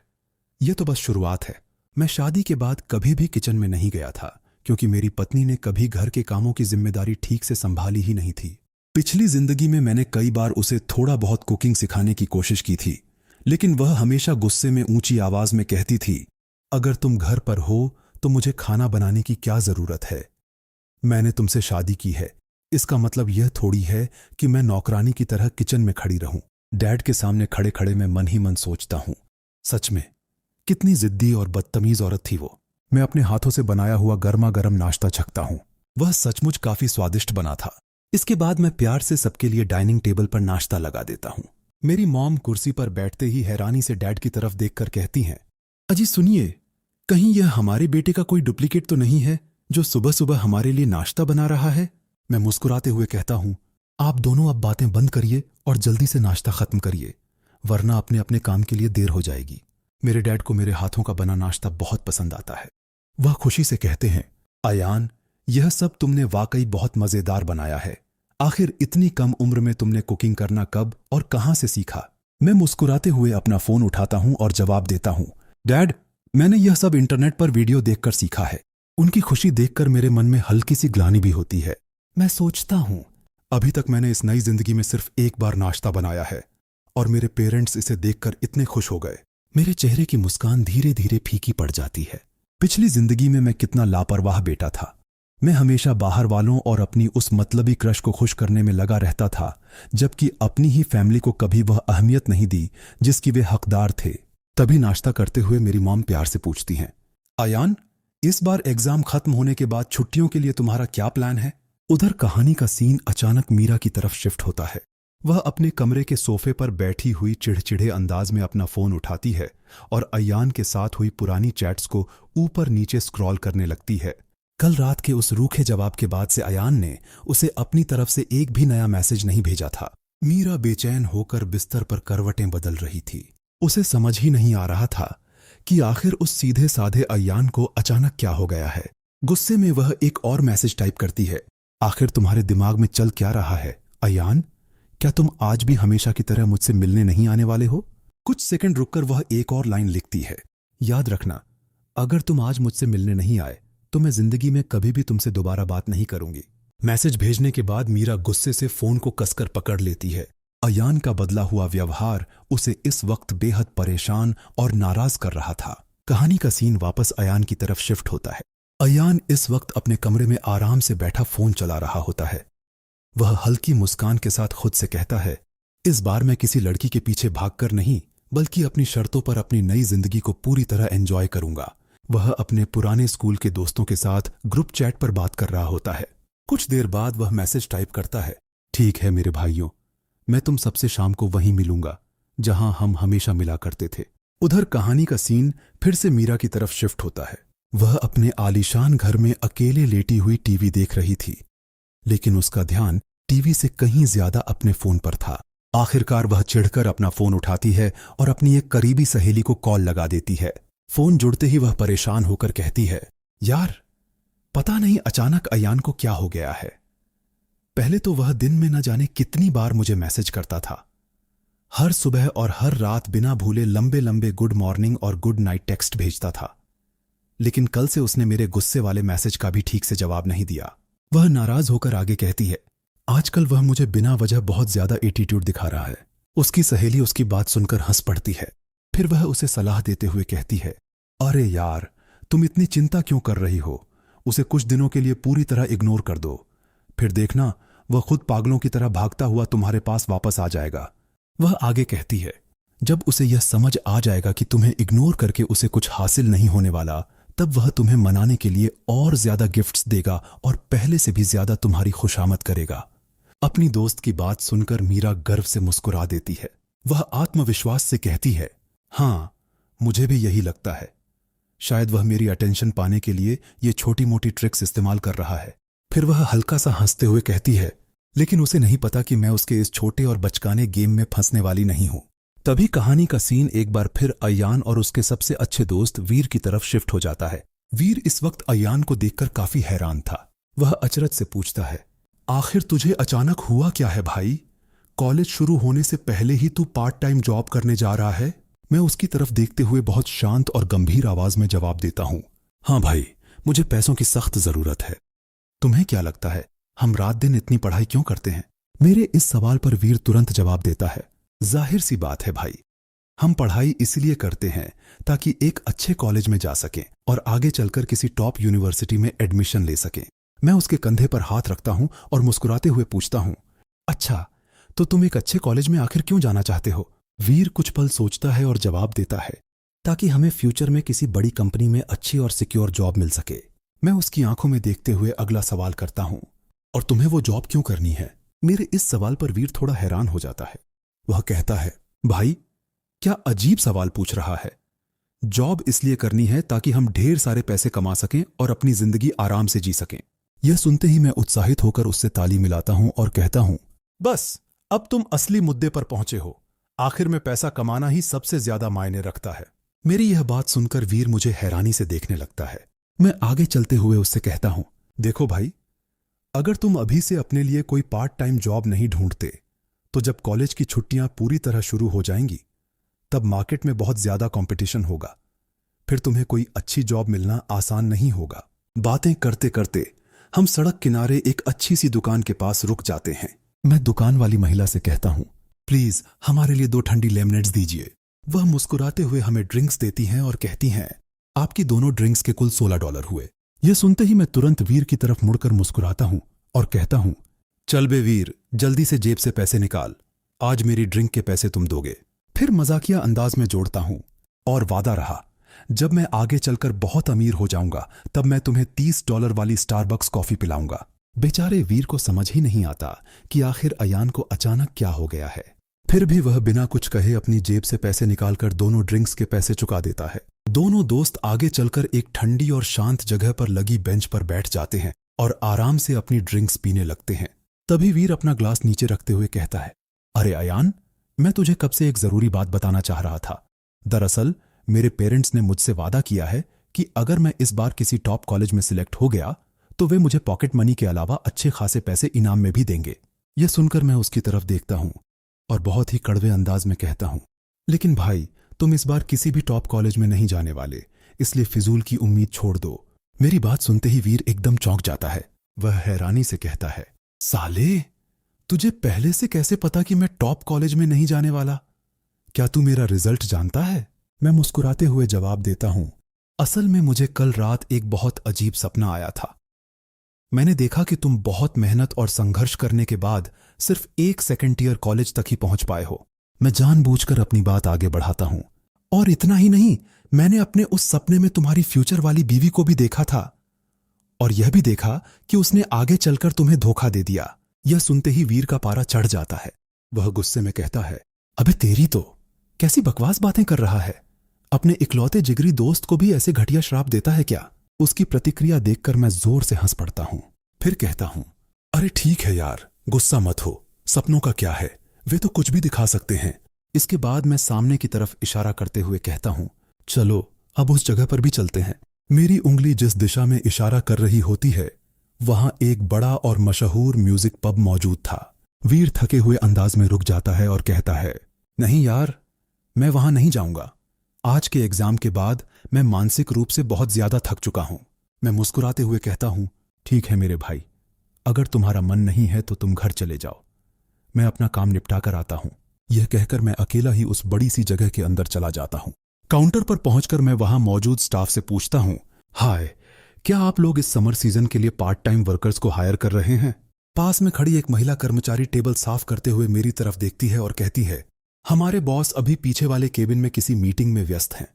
यह तो बस शुरुआत है। मैं शादी के बाद कभी भी किचन में नहीं गया था, क्योंकि मेरी पत्नी ने कभी घर के कामों की जिम्मेदारी ठीक से संभाली ही नहीं थी। पिछली जिंदगी में मैंने कई बार उसे थोड़ा बहुत कुकिंग सिखाने की कोशिश की थी, लेकिन वह हमेशा गुस्से में ऊंची आवाज में कहती थी, अगर तुम घर पर हो तो मुझे खाना बनाने की क्या जरूरत है। मैंने तुमसे शादी की है, इसका मतलब यह थोड़ी है कि मैं नौकरानी की तरह किचन में खड़ी रहूं। डैड के सामने खड़े खड़े मैं मन ही मन सोचता हूं, सच में कितनी जिद्दी और बदतमीज औरत थी वो। मैं अपने हाथों से बनाया हुआ गर्मा गर्म नाश्ता छकता हूं। वह सचमुच काफी स्वादिष्ट बना था। इसके बाद मैं प्यार से सबके लिए डाइनिंग टेबल पर नाश्ता लगा देता हूं। मेरी मॉम कुर्सी पर बैठते ही हैरानी से डैड की तरफ देखकर कहती हैं, अजी सुनिए, कहीं यह हमारे बेटे का कोई डुप्लीकेट तो नहीं है जो सुबह सुबह हमारे लिए नाश्ता बना रहा है। मैं मुस्कुराते हुए कहता हूं, आप दोनों अब बातें बंद करिए और जल्दी से नाश्ता खत्म करिए, वरना अपने अपने काम के लिए देर हो जाएगी। मेरे डैड को मेरे हाथों का बना नाश्ता बहुत पसंद आता है। वह खुशी से कहते हैं, अयान, यह सब तुमने वाकई बहुत मजेदार बनाया है। आखिर इतनी कम उम्र में तुमने कुकिंग करना कब और कहां से सीखा। मैं मुस्कुराते हुए अपना फोन उठाता हूं और जवाब देता हूं, डैड, मैंने यह सब इंटरनेट पर वीडियो देखकर सीखा है। उनकी खुशी देखकर मेरे मन में हल्की सी ग्लानि भी होती है। मैं सोचता हूं, अभी तक मैंने इस नई जिंदगी में सिर्फ एक बार नाश्ता बनाया है और मेरे पेरेंट्स इसे देखकर इतने खुश हो गए। मेरे चेहरे की मुस्कान धीरे धीरे फीकी पड़ जाती है। पिछली जिंदगी में मैं कितना लापरवाह बेटा था। मैं हमेशा बाहर वालों और अपनी उस मतलबी क्रश को खुश करने में लगा रहता था, जबकि अपनी ही फैमिली को कभी वह अहमियत नहीं दी जिसकी वे हकदार थे। तभी नाश्ता करते हुए मेरी मॉम प्यार से पूछती हैं, अयान, इस बार एग्जाम खत्म होने के बाद छुट्टियों के लिए तुम्हारा क्या प्लान है। उधर कहानी का सीन अचानक मीरा की तरफ शिफ्ट होता है। वह अपने कमरे के सोफे पर बैठी हुई चिढ़चिढ़े अंदाज में अपना फोन उठाती है और अयान के साथ हुई पुरानी चैट्स को ऊपर नीचे स्क्रॉल करने लगती है। कल रात के उस रूखे जवाब के बाद से अयान ने उसे अपनी तरफ से एक भी नया मैसेज नहीं भेजा था। मीरा बेचैन होकर बिस्तर पर करवटें बदल रही थी। उसे समझ ही नहीं आ रहा था कि आखिर उस सीधे साधे अयान को अचानक क्या हो गया है। गुस्से में वह एक और मैसेज टाइप करती है, आखिर तुम्हारे दिमाग में चल क्या रहा है अयान? क्या तुम आज भी हमेशा की तरह मुझसे मिलने नहीं आने वाले हो? कुछ सेकंड रुककर वह एक और लाइन लिखती है, याद रखना, अगर तुम आज मुझसे मिलने नहीं आए तो मैं जिंदगी में कभी भी तुमसे दोबारा बात नहीं करूंगी। मैसेज भेजने के बाद मीरा गुस्से से फोन को कसकर पकड़ लेती है। अयान का बदला हुआ व्यवहार उसे इस वक्त बेहद परेशान और नाराज कर रहा था। कहानी का सीन वापस अयान की तरफ शिफ्ट होता है। अयान इस वक्त अपने कमरे में आराम से बैठा फोन चला रहा होता है। वह हल्की मुस्कान के साथ खुद से कहता है, इस बार मैं किसी लड़की के पीछे भागकर नहीं, बल्कि अपनी शर्तों पर अपनी नई जिंदगी को पूरी तरह एंजॉय करूंगा। वह अपने पुराने स्कूल के दोस्तों के साथ ग्रुप चैट पर बात कर रहा होता है। कुछ देर बाद वह मैसेज टाइप करता है, ठीक है मेरे भाइयों, मैं तुम सबसे शाम को वहीं मिलूंगा जहां हम हमेशा मिला करते थे। उधर कहानी का सीन फिर से मीरा की तरफ शिफ्ट होता है। वह अपने आलीशान घर में अकेले लेटी हुई टीवी देख रही थी, लेकिन उसका ध्यान टीवी से कहीं ज्यादा अपने फोन पर था। आखिरकार वह चिढ़कर अपना फोन उठाती है और अपनी एक करीबी सहेली को कॉल लगा देती है। फोन जुड़ते ही वह परेशान होकर कहती है, यार, पता नहीं अचानक अयान को क्या हो गया है। पहले तो वह दिन में न जाने कितनी बार मुझे मैसेज करता था। हर सुबह और हर रात बिना भूले लंबे लंबे गुड मॉर्निंग और गुड नाइट टेक्स्ट भेजता था, लेकिन कल से उसने मेरे गुस्से वाले मैसेज का भी ठीक से जवाब नहीं दिया। वह नाराज होकर आगे कहती है, आजकल वह मुझे बिना वजह बहुत ज्यादा एटीट्यूड दिखा रहा है। उसकी सहेली उसकी बात सुनकर हंस पड़ती है। फिर वह उसे सलाह देते हुए कहती है, अरे यार, तुम इतनी चिंता क्यों कर रही हो? उसे कुछ दिनों के लिए पूरी तरह इग्नोर कर दो, फिर देखना वह खुद पागलों की तरह भागता हुआ तुम्हारे पास वापस आ जाएगा। वह आगे कहती है, जब उसे यह समझ आ जाएगा कि तुम्हें इग्नोर करके उसे कुछ हासिल नहीं होने वाला, तब वह तुम्हें मनाने के लिए और ज्यादा गिफ्ट्स देगा और पहले से भी ज्यादा तुम्हारी खुशामद करेगा। अपनी दोस्त की बात सुनकर मीरा गर्व से मुस्कुरा देती है। वह आत्मविश्वास से कहती है, हाँ, मुझे भी यही लगता है। शायद वह मेरी अटेंशन पाने के लिए ये छोटी मोटी ट्रिक्स इस्तेमाल कर रहा है। फिर वह हल्का सा हंसते हुए कहती है, लेकिन उसे नहीं पता कि मैं उसके इस छोटे और बचकाने गेम में फंसने वाली नहीं हूं। तभी कहानी का सीन एक बार फिर अयान और उसके सबसे अच्छे दोस्त वीर की तरफ शिफ्ट हो जाता है। वीर इस वक्त अयान को देखकर काफी हैरान था। वह अचरज से पूछता है, आखिर तुझे अचानक हुआ क्या है भाई? कॉलेज शुरू होने से पहले ही तू पार्ट टाइम जॉब करने जा रहा है? मैं उसकी तरफ देखते हुए बहुत शांत और गंभीर आवाज में जवाब देता हूं, हाँ भाई, मुझे पैसों की सख्त जरूरत है। तुम्हें क्या लगता है हम रात दिन इतनी पढ़ाई क्यों करते हैं? मेरे इस सवाल पर वीर तुरंत जवाब देता है, जाहिर सी बात है भाई, हम पढ़ाई इसलिए करते हैं ताकि एक अच्छे कॉलेज में जा सकें और आगे चलकर किसी टॉप यूनिवर्सिटी में एडमिशन ले सकें। मैं उसके कंधे पर हाथ रखता हूं और मुस्कुराते हुए पूछता हूं, अच्छा, तो तुम एक अच्छे कॉलेज में आखिर क्यों जाना चाहते हो? वीर कुछ पल सोचता है और जवाब देता है, ताकि हमें फ्यूचर में किसी बड़ी कंपनी में अच्छी और सिक्योर जॉब मिल सके। मैं उसकी आंखों में देखते हुए अगला सवाल करता हूं, और तुम्हें वो जॉब क्यों करनी है? मेरे इस सवाल पर वीर थोड़ा हैरान हो जाता है। वह कहता है, भाई, क्या अजीब सवाल पूछ रहा है। जॉब इसलिए करनी है ताकि हम ढेर सारे पैसे कमा सकें और अपनी जिंदगी आराम से जी सकें। यह सुनते ही मैं उत्साहित होकर उससे ताली मिलाता हूं और कहता हूं, बस अब तुम असली मुद्दे पर पहुंचे हो। आखिर में पैसा कमाना ही सबसे ज्यादा मायने रखता है। मेरी यह बात सुनकर वीर मुझे हैरानी से देखने लगता है। मैं आगे चलते हुए उससे कहता हूं, देखो भाई, अगर तुम अभी से अपने लिए कोई पार्ट टाइम जॉब नहीं ढूंढते तो जब कॉलेज की छुट्टियां पूरी तरह शुरू हो जाएंगी तब मार्केट में बहुत ज्यादा कंपटीशन होगा। फिर तुम्हें कोई अच्छी जॉब मिलना आसान नहीं होगा। बातें करते करते हम सड़क किनारे एक अच्छी सी दुकान के पास रुक जाते हैं। मैं दुकान वाली महिला से कहता हूं, प्लीज हमारे लिए 2 ठंडी लेमनेड्स दीजिए। वह मुस्कुराते हुए हमें ड्रिंक्स देती हैं और कहती हैं, आपकी दोनों ड्रिंक्स के कुल $16 हुए। यह सुनते ही मैं तुरंत वीर की तरफ मुड़कर मुस्कुराता हूं और कहता हूं, चल बे वीर, जल्दी से जेब से पैसे निकाल, आज मेरी ड्रिंक के पैसे तुम दोगे। फिर मजाकिया अंदाज में जोड़ता हूं, और वादा रहा, जब मैं आगे चलकर बहुत अमीर हो जाऊंगा तब मैं तुम्हें $30 वाली स्टारबक्स कॉफी पिलाऊंगा। बेचारे वीर को समझ ही नहीं आता कि आखिर अयान को अचानक क्या हो गया है। फिर भी वह बिना कुछ कहे अपनी जेब से पैसे निकालकर दोनों ड्रिंक्स के पैसे चुका देता है। दोनों दोस्त आगे चलकर एक ठंडी और शांत जगह पर लगी बेंच पर बैठ जाते हैं और आराम से अपनी ड्रिंक्स पीने लगते हैं। तभी वीर अपना ग्लास नीचे रखते हुए कहता है, अरे अयान, मैं तुझे कब से एक जरूरी बात बताना चाह रहा था। दरअसल मेरे पेरेंट्स ने मुझसे वादा किया है कि अगर मैं इस बार किसी टॉप कॉलेज में सिलेक्ट हो गया तो वे मुझे पॉकेट मनी के अलावा अच्छे खासे पैसे इनाम में भी देंगे। यह सुनकर मैं उसकी तरफ देखता हूं और बहुत ही कड़वे अंदाज में कहता हूं, लेकिन भाई, तुम इस बार किसी भी टॉप कॉलेज में नहीं जाने वाले, इसलिए फिजूल की उम्मीद छोड़ दो। मेरी बात सुनते ही वीर एकदम चौंक जाता है। वह हैरानी से कहता है, साले, तुझे पहले से कैसे पता कि मैं टॉप कॉलेज में नहीं जाने वाला? क्या तू मेरा रिजल्ट जानता है? मैं मुस्कुराते हुए जवाब देता हूं, असल में मुझे कल रात एक बहुत अजीब सपना आया था। मैंने देखा कि तुम बहुत मेहनत और संघर्ष करने के बाद सिर्फ एक सेकेंड ईयर कॉलेज तक ही पहुंच पाए हो। मैं जानबूझकर अपनी बात आगे बढ़ाता हूं, और इतना ही नहीं, मैंने अपने उस सपने में तुम्हारी फ्यूचर वाली बीवी को भी देखा था, और यह भी देखा कि उसने आगे चलकर तुम्हें धोखा दे दिया। यह सुनते ही वीर का पारा चढ़ जाता है। वह गुस्से में कहता है, अबे तेरी तो, कैसी बकवास बातें कर रहा है? अपने इकलौते जिगरी दोस्त को भी ऐसे घटिया श्राप देता है क्या? उसकी प्रतिक्रिया देखकर मैं जोर से हंस पड़ता हूं। फिर कहता हूं, अरे ठीक है यार, गुस्सा मत हो, सपनों का क्या है, वे तो कुछ भी दिखा सकते हैं। इसके बाद मैं सामने की तरफ इशारा करते हुए कहता हूं, चलो अब उस जगह पर भी चलते हैं। मेरी उंगली जिस दिशा में इशारा कर रही होती है वहां एक बड़ा और मशहूर म्यूजिक पब मौजूद था। वीर थके हुए अंदाज में रुक जाता है और कहता है, नहीं यार, मैं वहां नहीं जाऊंगा। आज के एग्जाम के बाद मैं मानसिक रूप से बहुत ज्यादा थक चुका हूं। मैं मुस्कुराते हुए कहता हूं, ठीक है मेरे भाई, अगर तुम्हारा मन नहीं है तो तुम घर चले जाओ, मैं अपना काम निपटा कर आता हूं। यह कहकर मैं अकेला ही उस बड़ी सी जगह के अंदर चला जाता हूं। काउंटर पर पहुंचकर मैं वहां मौजूद स्टाफ से पूछता हूं, हाय, क्या आप लोग इस समर सीजन के लिए पार्ट टाइम वर्कर्स को हायर कर रहे हैं? पास में खड़ी एक महिला कर्मचारी टेबल साफ करते हुए मेरी तरफ देखती है और कहती है, हमारे बॉस अभी पीछे वाले केबिन में किसी मीटिंग में व्यस्त हैं,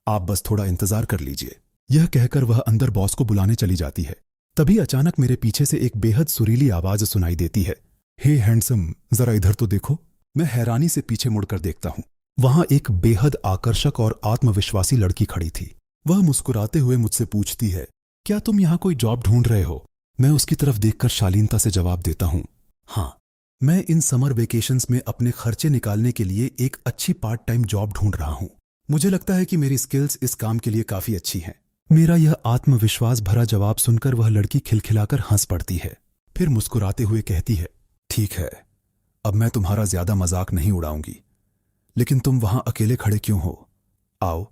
आप बस थोड़ा इंतजार कर लीजिए। यह कहकर वह अंदर बॉस को बुलाने चली जाती है। तभी अचानक मेरे पीछे से एक बेहद सुरीली आवाज सुनाई देती है, हे हैंडसम, जरा इधर तो देखो। मैं हैरानी से पीछे मुड़कर देखता हूं। वहां एक बेहद आकर्षक और आत्मविश्वासी लड़की खड़ी थी। वह मुस्कुराते हुए मुझसे पूछती है, क्या तुम यहाँ कोई जॉब ढूंढ रहे हो? मैं उसकी तरफ देखकर शालीनता से जवाब देता हूँ, हाँ, मैं इन समर वेकेशंस में अपने खर्चे निकालने के लिए एक अच्छी पार्ट टाइम जॉब ढूंढ रहा हूँ। मुझे लगता है कि मेरी स्किल्स इस काम के लिए काफी अच्छी हैं। मेरा यह आत्मविश्वास भरा जवाब सुनकर वह लड़की खिलखिलाकर हंस पड़ती है। फिर मुस्कुराते हुए कहती है, ठीक है, अब मैं तुम्हारा ज्यादा मजाक नहीं उड़ाऊंगी, लेकिन तुम वहां अकेले खड़े क्यों हो? आओ,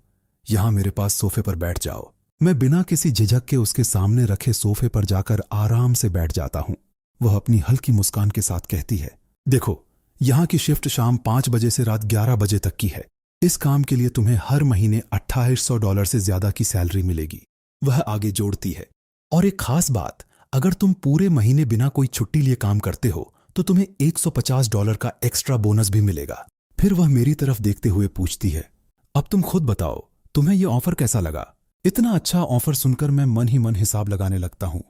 यहां मेरे पास सोफे पर बैठ जाओ। मैं बिना किसी झिझक के उसके सामने रखे सोफे पर जाकर आराम से बैठ जाता हूं। वह अपनी हल्की मुस्कान के साथ कहती है, देखो, यहां की शिफ्ट शाम 5 बजे से रात 11 बजे तक की है। इस काम के लिए तुम्हें हर महीने $2800 से ज्यादा की सैलरी मिलेगी। वह आगे जोड़ती है, और एक खास बात, अगर तुम पूरे महीने बिना कोई छुट्टी लिए काम करते हो तो तुम्हें $150 का एक्स्ट्रा बोनस भी मिलेगा। फिर वह मेरी तरफ देखते हुए पूछती है, अब तुम खुद बताओ, तुम्हें यह ऑफर कैसा लगा? इतना अच्छा ऑफर सुनकर मैं मन ही मन हिसाब लगाने लगता हूं।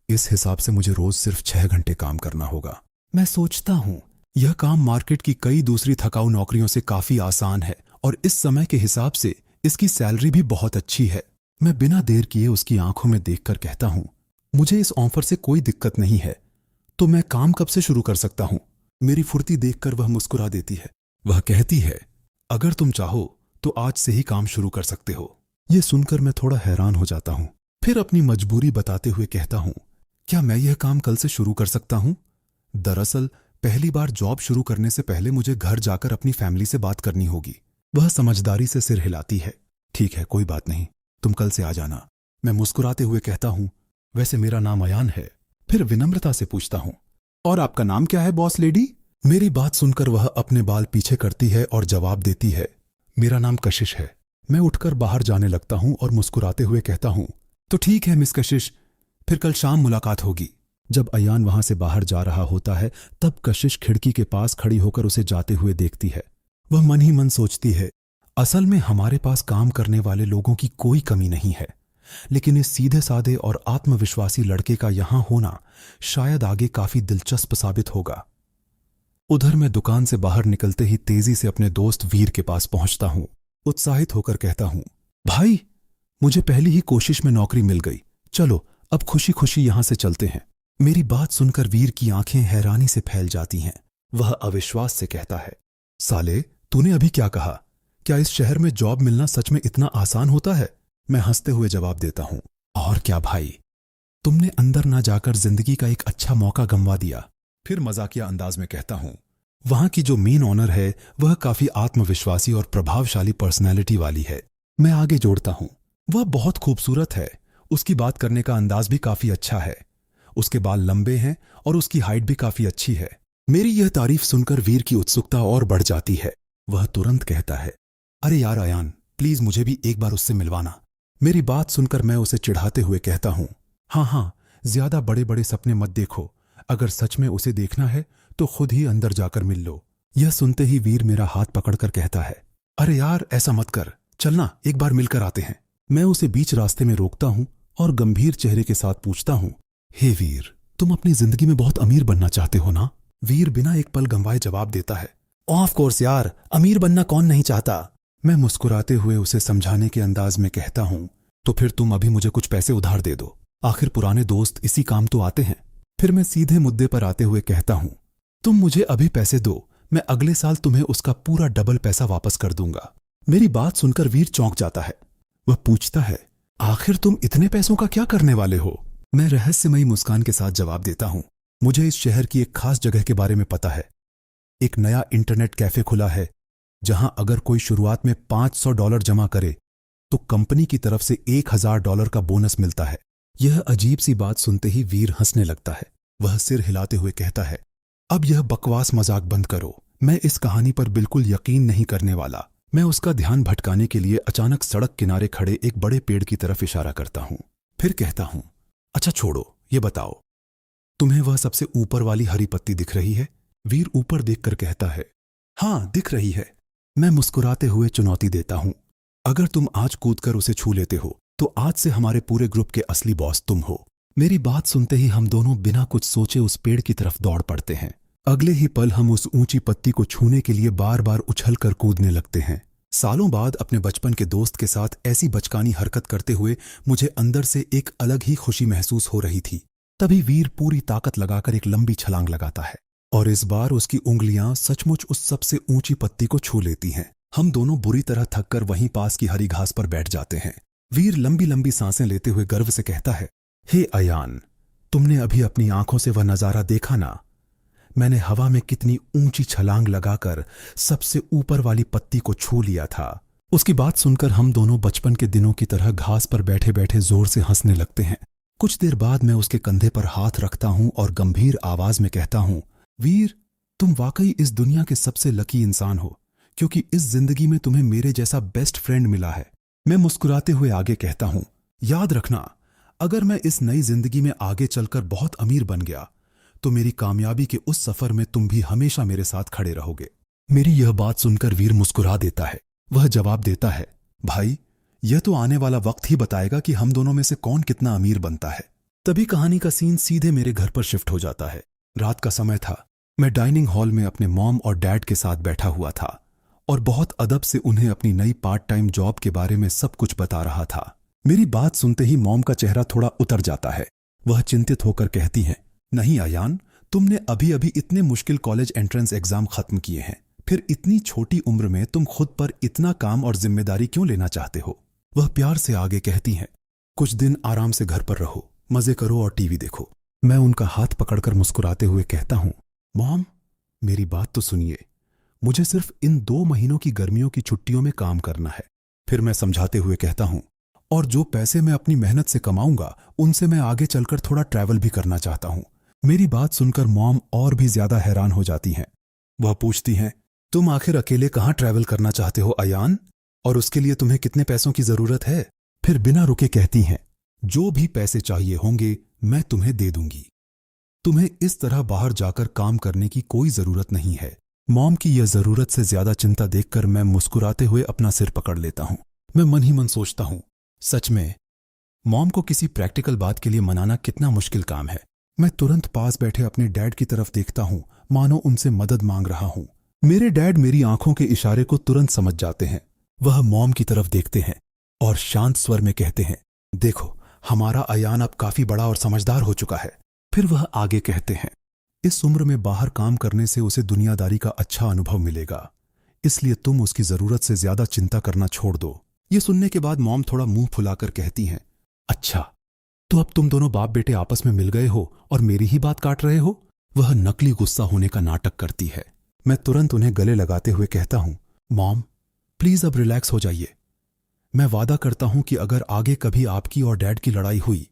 इस हिसाब से मुझे रोज सिर्फ 6 घंटे काम करना होगा। मैं सोचता हूं, यह काम मार्केट की कई दूसरी थकाऊ नौकरियों से काफी आसान है और इस समय के हिसाब से इसकी सैलरी भी बहुत अच्छी है। मैं बिना देर किए उसकी आंखों में देखकर कहता हूं, मुझे इस ऑफर से कोई दिक्कत नहीं है, तो मैं काम कब से शुरू कर सकता हूं? मेरी फुर्ती देखकर वह मुस्कुरा देती है। वह कहती है, अगर तुम चाहो तो आज से ही काम शुरू कर सकते हो। यह सुनकर मैं थोड़ा हैरान हो जाता हूं। फिर अपनी मजबूरी बताते हुए कहता हूं, क्या मैं यह काम कल से शुरू कर सकता हूं? दरअसल पहली बार जॉब शुरू करने से पहले मुझे घर जाकर अपनी फैमिली से बात करनी होगी। वह समझदारी से सिर हिलाती है, ठीक है, कोई बात नहीं, तुम कल से आ जाना। मैं मुस्कुराते हुए कहता हूं, वैसे मेरा नाम अयान है। फिर विनम्रता से पूछता हूं, और आपका नाम क्या है बॉस लेडी? मेरी बात सुनकर वह अपने बाल पीछे करती है और जवाब देती है, मेरा नाम कशिश है। मैं उठकर बाहर जाने लगता हूं और मुस्कुराते हुए कहता हूं, तो ठीक है मिस कशिश, फिर कल शाम मुलाकात होगी। जब अयान वहां से बाहर जा रहा होता है तब कशिश खिड़की के पास खड़ी होकर उसे जाते हुए देखती है। वह मन ही मन सोचती है, असल में हमारे पास काम करने वाले लोगों की कोई कमी नहीं है, लेकिन इस सीधे साधे और आत्मविश्वासी लड़के का यहां होना शायद आगे काफी दिलचस्प साबित होगा। उधर मैं दुकान से बाहर निकलते ही तेजी से अपने दोस्त वीर के पास पहुंचता हूं। उत्साहित होकर कहता हूं, भाई, मुझे पहली ही कोशिश में नौकरी मिल गई, चलो अब खुशी खुशी यहां से चलते हैं। मेरी बात सुनकर वीर की आंखें हैरानी से फैल जाती हैं। वह अविश्वास से कहता है, साले, तूने अभी क्या कहा? क्या इस शहर में जॉब मिलना सच में इतना आसान होता है? मैं हंसते हुए जवाब देता हूं, और क्या भाई, तुमने अंदर ना जाकर जिंदगी का एक अच्छा मौका गंवा दिया। फिर मजाकिया अंदाज में कहता हूं, वहां की जो मेन ऑनर है वह काफी आत्मविश्वासी और प्रभावशाली पर्सनैलिटी वाली है। मैं आगे जोड़ता हूं, वह बहुत खूबसूरत है, उसकी बात करने का अंदाज भी काफी अच्छा है, उसके बाल लंबे हैं और उसकी हाइट भी काफी अच्छी है। मेरी यह तारीफ सुनकर वीर की उत्सुकता और बढ़ जाती है। वह तुरंत कहता है, अरे यार अयान, प्लीज मुझे भी एक बार उससे मिलवाना। मेरी बात सुनकर मैं उसे चिढ़ाते हुए कहता हूं, हाँ, ज्यादा बड़े बड़े सपने मत देखो, अगर सच में उसे देखना है तो खुद ही अंदर जाकर मिल लो। यह सुनते ही वीर मेरा हाथ पकड़कर कहता है, अरे यार ऐसा मत कर, चलना एक बार मिलकर आते हैं। मैं उसे बीच रास्ते में रोकता हूं और गंभीर चेहरे के साथ पूछता हूं, हे वीर, तुम अपनी जिंदगी में बहुत अमीर बनना चाहते हो ना? वीर बिना एक पल गंवाए जवाब देता है, ऑफ कोर्स यार, अमीर बनना कौन नहीं चाहता। मैं मुस्कुराते हुए उसे समझाने के अंदाज में कहता हूं, तो फिर तुम अभी मुझे कुछ पैसे उधार दे दो, आखिर पुराने दोस्त इसी काम तो आते हैं। फिर मैं सीधे मुद्दे पर आते हुए कहता हूं, तुम मुझे अभी पैसे दो, मैं अगले साल तुम्हें उसका पूरा डबल पैसा वापस कर दूंगा। मेरी बात सुनकर वीर चौंक जाता है। वह पूछता है, आखिर तुम इतने पैसों का क्या करने वाले हो? मैं रहस्यमयी मुस्कान के साथ जवाब देता हूं, मुझे इस शहर की एक खास जगह के बारे में पता है। एक नया इंटरनेट कैफे खुला है जहां अगर कोई शुरुआत में $500 जमा करे तो कंपनी की तरफ से $1000 का बोनस मिलता है। यह अजीब सी बात सुनते ही वीर हंसने लगता है। वह सिर हिलाते हुए कहता है, अब यह बकवास मजाक बंद करो, मैं इस कहानी पर बिल्कुल यकीन नहीं करने वाला। मैं उसका ध्यान भटकाने के लिए अचानक सड़क किनारे खड़े एक बड़े पेड़ की तरफ इशारा करता हूं। फिर कहता हूं, अच्छा छोड़ो, ये बताओ, तुम्हें वह सबसे ऊपर वाली हरी पत्ती दिख रही है? वीर ऊपर देखकर कहता है, हां दिख रही है। मैं मुस्कुराते हुए चुनौती देता हूं, अगर तुम आज कूदकर उसे छू लेते हो तो आज से हमारे पूरे ग्रुप के असली बॉस तुम हो। मेरी बात सुनते ही हम दोनों बिना कुछ सोचे उस पेड़ की तरफ दौड़ पड़ते हैं। अगले ही पल हम उस ऊंची पत्ती को छूने के लिए बार बार उछलकर कूदने लगते हैं। सालों बाद अपने बचपन के दोस्त के साथ ऐसी बचकानी हरकत करते हुए मुझे अंदर से एक अलग ही खुशी महसूस हो रही थी। तभी वीर पूरी ताकत लगाकर एक लंबी छलांग लगाता है और इस बार उसकी उंगलियां सचमुच उस सबसे ऊंची पत्ती को छू लेती हैं। हम दोनों बुरी तरह थककर वहीं पास की हरी घास पर बैठ जाते हैं। वीर लंबी लंबी सांसें लेते हुए गर्व से कहता है, हे अयान, तुमने अभी अपनी आंखों से वह नजारा देखा ना? मैंने हवा में कितनी ऊंची छलांग लगाकर सबसे ऊपर वाली पत्ती को छू लिया था। उसकी बात सुनकर हम दोनों बचपन के दिनों की तरह घास पर बैठे बैठे जोर से हंसने लगते हैं। कुछ देर बाद मैं उसके कंधे पर हाथ रखता हूं और गंभीर आवाज में कहता हूं, वीर, तुम वाकई इस दुनिया के सबसे लकी इंसान हो, क्योंकि इस जिंदगी में तुम्हें मेरे जैसा बेस्ट फ्रेंड मिला है। मैं मुस्कुराते हुए आगे कहता हूं, याद रखना, अगर मैं इस नई जिंदगी में आगे चलकर बहुत अमीर बन गया तो मेरी कामयाबी के उस सफर में तुम भी हमेशा मेरे साथ खड़े रहोगे। मेरी यह बात सुनकर वीर मुस्कुरा देता है। वह जवाब देता है, भाई, यह तो आने वाला वक्त ही बताएगा कि हम दोनों में से कौन कितना अमीर बनता है। तभी कहानी का सीन सीधे मेरे घर पर शिफ्ट हो जाता है। रात का समय था। मैं डाइनिंग हॉल में अपने मॉम और डैड के साथ बैठा हुआ था और बहुत अदब से उन्हें अपनी नई पार्ट टाइम जॉब के बारे में सब कुछ बता रहा था। मेरी बात सुनते ही मॉम का चेहरा थोड़ा उतर जाता है। वह चिंतित होकर कहती हैं, नहीं अयान, तुमने अभी अभी इतने मुश्किल कॉलेज एंट्रेंस एग्जाम खत्म किए हैं, फिर इतनी छोटी उम्र में तुम खुद पर इतना काम और जिम्मेदारी क्यों लेना चाहते हो? वह प्यार से आगे कहती हैं, कुछ दिन आराम से घर पर रहो, मजे करो और टीवी देखो। मैं उनका हाथ पकड़कर मुस्कुराते हुए कहता हूं, मॉम, मेरी बात तो सुनिए, मुझे सिर्फ इन 2 महीनों की गर्मियों की छुट्टियों में काम करना है। फिर मैं समझाते हुए कहता हूं, और जो पैसे मैं अपनी मेहनत से कमाऊंगा उनसे मैं आगे चलकर थोड़ा ट्रैवल भी करना चाहता हूं। मेरी बात सुनकर मॉम और भी ज्यादा हैरान हो जाती हैं। वह पूछती हैं, तुम आखिर अकेले कहां ट्रैवल करना चाहते हो अयान, और उसके लिए तुम्हें कितने पैसों की जरूरत है? फिर बिना रुके कहती हैं, जो भी पैसे चाहिए होंगे मैं तुम्हें दे दूंगी। तुम्हें इस तरह बाहर जाकर काम करने की कोई जरूरत नहीं है। मॉम की यह जरूरत से ज्यादा चिंता देखकर मैं मुस्कुराते हुए अपना सिर पकड़ लेता हूं। मैं मन ही मन सोचता हूं, सच में मॉम को किसी प्रैक्टिकल बात के लिए मनाना कितना मुश्किल काम है। मैं तुरंत पास बैठे अपने डैड की तरफ देखता हूं, मानो उनसे मदद मांग रहा हूं। मेरे डैड मेरी आंखों के इशारे को तुरंत समझ जाते हैं। वह मॉम की तरफ देखते हैं और शांत स्वर में कहते हैं, देखो, हमारा अयान अब काफी बड़ा और समझदार हो चुका है। फिर वह आगे कहते हैं, इस उम्र में बाहर काम करने से उसे दुनियादारी का अच्छा अनुभव मिलेगा, इसलिए तुम उसकी जरूरत से ज्यादा चिंता करना छोड़ दो। ये सुनने के बाद मॉम थोड़ा मुंह फुलाकर कहती हैं, अच्छा, तो अब तुम दोनों बाप बेटे आपस में मिल गए हो और मेरी ही बात काट रहे हो? वह नकली गुस्सा होने का नाटक करती है। मैं तुरंत उन्हें गले लगाते हुए कहता हूं, मॉम, प्लीज अब रिलैक्स हो जाइए। मैं वादा करता हूं कि अगर आगे कभी आपकी और डैड की लड़ाई हुई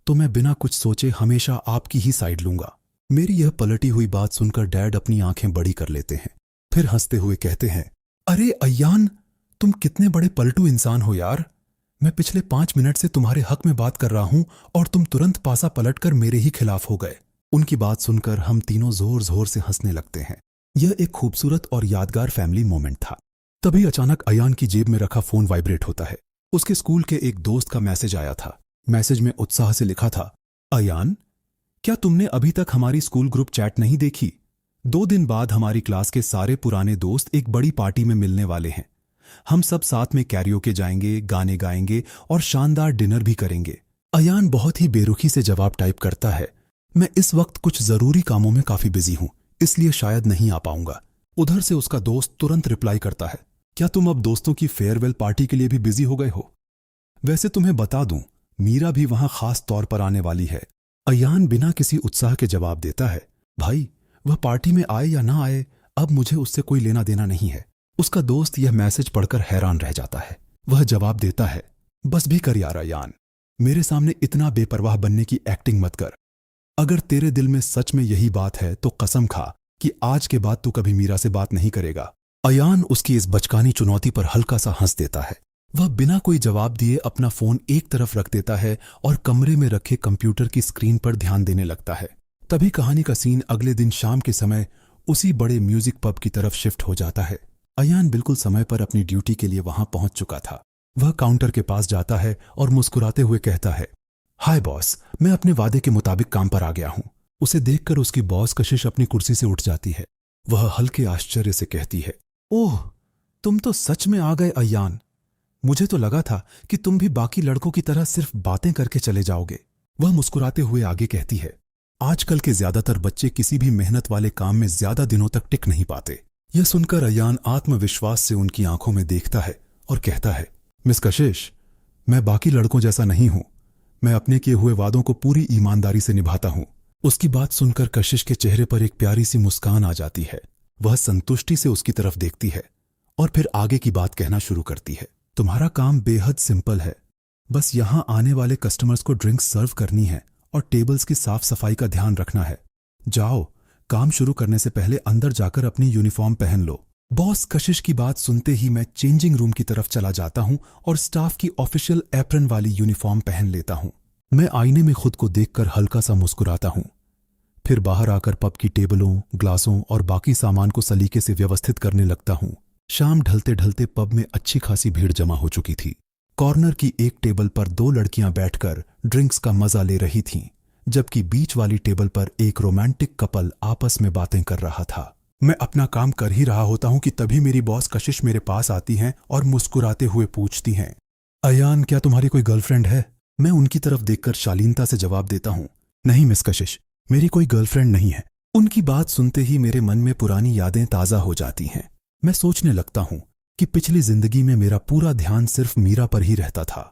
तो मैं बिना कुछ सोचे हमेशा आपकी ही साइड लूंगा। मेरी यह पलटी हुई बात सुनकर डैड अपनी आंखें बड़ी कर लेते हैं। फिर हंसते हुए कहते हैं, अरे अयान, तुम कितने बड़े पलटू इंसान हो यार। मैं पिछले 5 मिनट से तुम्हारे हक में बात कर रहा हूं और तुम तुरंत पासा पलटकर मेरे ही खिलाफ हो गए। उनकी बात सुनकर हम तीनों जोर जोर से हंसने लगते हैं। यह एक खूबसूरत और यादगार फैमिली मोमेंट था। तभी अचानक अयान की जेब में रखा फोन वाइब्रेट होता है। उसके स्कूल के एक दोस्त का मैसेज आया था। मैसेज में उत्साह से लिखा था, अयान, क्या तुमने अभी तक हमारी स्कूल ग्रुप चैट नहीं देखी? 2 दिन बाद हमारी क्लास के सारे पुराने दोस्त एक बड़ी पार्टी में मिलने वाले हैं। हम सब साथ में कैरियोके जाएंगे, गाने गाएंगे और शानदार डिनर भी करेंगे। अयान बहुत ही बेरुखी से जवाब टाइप करता है, मैं इस वक्त कुछ जरूरी कामों में काफी बिजी हूं, इसलिए शायद नहीं आ पाऊंगा। उधर से उसका दोस्त तुरंत रिप्लाई करता है, क्या तुम अब दोस्तों की फेयरवेल पार्टी के लिए भी बिजी हो गए हो? वैसे तुम्हें बता दूं, मीरा भी वहां खास तौर पर आने वाली है। अयान बिना किसी उत्साह के जवाब देता है, भाई, वह पार्टी में आए या ना आए, अब मुझे उससे कोई लेना देना नहीं है। उसका दोस्त यह मैसेज पढ़कर हैरान रह जाता है। वह जवाब देता है, बस भी कर यार अयान, मेरे सामने इतना बेपरवाह बनने की एक्टिंग मत कर। अगर तेरे दिल में सच में यही बात है तो कसम खा कि आज के बाद तू कभी मीरा से बात नहीं करेगा। अयान उसकी इस बचकानी चुनौती पर हल्का सा हंस देता है। वह बिना कोई जवाब दिए अपना फोन एक तरफ रख देता है और कमरे में रखे कंप्यूटर की स्क्रीन पर ध्यान देने लगता है। तभी कहानी का सीन अगले दिन शाम के समय उसी बड़े म्यूजिक पब की तरफ शिफ्ट हो जाता है। अयान बिल्कुल समय पर अपनी ड्यूटी के लिए वहां पहुंच चुका था। वह काउंटर के पास जाता है और मुस्कुराते हुए कहता है, हाय बॉस, मैं अपने वादे के मुताबिक काम पर आ गया हूं। उसे देखकर उसकी बॉस कशिश अपनी कुर्सी से उठ जाती है। वह हल्के आश्चर्य से कहती है, ओह, तुम तो सच में आ गए अयान। मुझे तो लगा था कि तुम भी बाकी लड़कों की तरह सिर्फ बातें करके चले जाओगे। वह मुस्कुराते हुए आगे कहती है, आजकल के ज्यादातर बच्चे किसी भी मेहनत वाले काम में ज्यादा दिनों तक टिक नहीं पाते। यह सुनकर अयान आत्मविश्वास से उनकी आंखों में देखता है और कहता है, मिस कशिश, मैं बाकी लड़कों जैसा नहीं हूं। मैं अपने किए हुए वादों को पूरी ईमानदारी से निभाता हूं। उसकी बात सुनकर कशिश के चेहरे पर एक प्यारी सी मुस्कान आ जाती है। वह संतुष्टि से उसकी तरफ देखती है और फिर आगे की बात कहना शुरू करती है। तुम्हारा काम बेहद सिंपल है। बस यहां आने वाले कस्टमर्स को ड्रिंक्स सर्व करनी है और टेबल्स की साफ सफाई का ध्यान रखना है। जाओ, काम शुरू करने से पहले अंदर जाकर अपनी यूनिफॉर्म पहन लो। बॉस कशिश की बात सुनते ही मैं चेंजिंग रूम की तरफ चला जाता हूं और स्टाफ की ऑफिशियल एप्रन वाली यूनिफॉर्म पहन लेता हूं। मैं आईने में खुद को देखकर हल्का सा मुस्कुराता हूं। फिर बाहर आकर पब की टेबलों, ग्लासों और बाकी सामान को सलीके से व्यवस्थित करने लगता हूं। शाम ढलते ढलते पब में अच्छी खासी भीड़ जमा हो चुकी थी। कॉर्नर की एक टेबल पर 2 लड़कियां बैठकर ड्रिंक्स का मजा ले रही थीं, जबकि बीच वाली टेबल पर एक रोमांटिक कपल आपस में बातें कर रहा था। मैं अपना काम कर ही रहा होता हूं कि तभी मेरी बॉस कशिश मेरे पास आती हैं और मुस्कुराते हुए पूछती हैं, अयान, क्या तुम्हारी कोई गर्लफ्रेंड है? मैं उनकी तरफ देखकर शालीनता से जवाब देता हूं, नहीं मिस कशिश, मेरी कोई गर्लफ्रेंड नहीं है। उनकी बात सुनते ही मेरे मन में पुरानी यादें ताजा हो जाती हैं। मैं सोचने लगता हूं कि पिछली जिंदगी में मेरा पूरा ध्यान सिर्फ मीरा पर ही रहता था।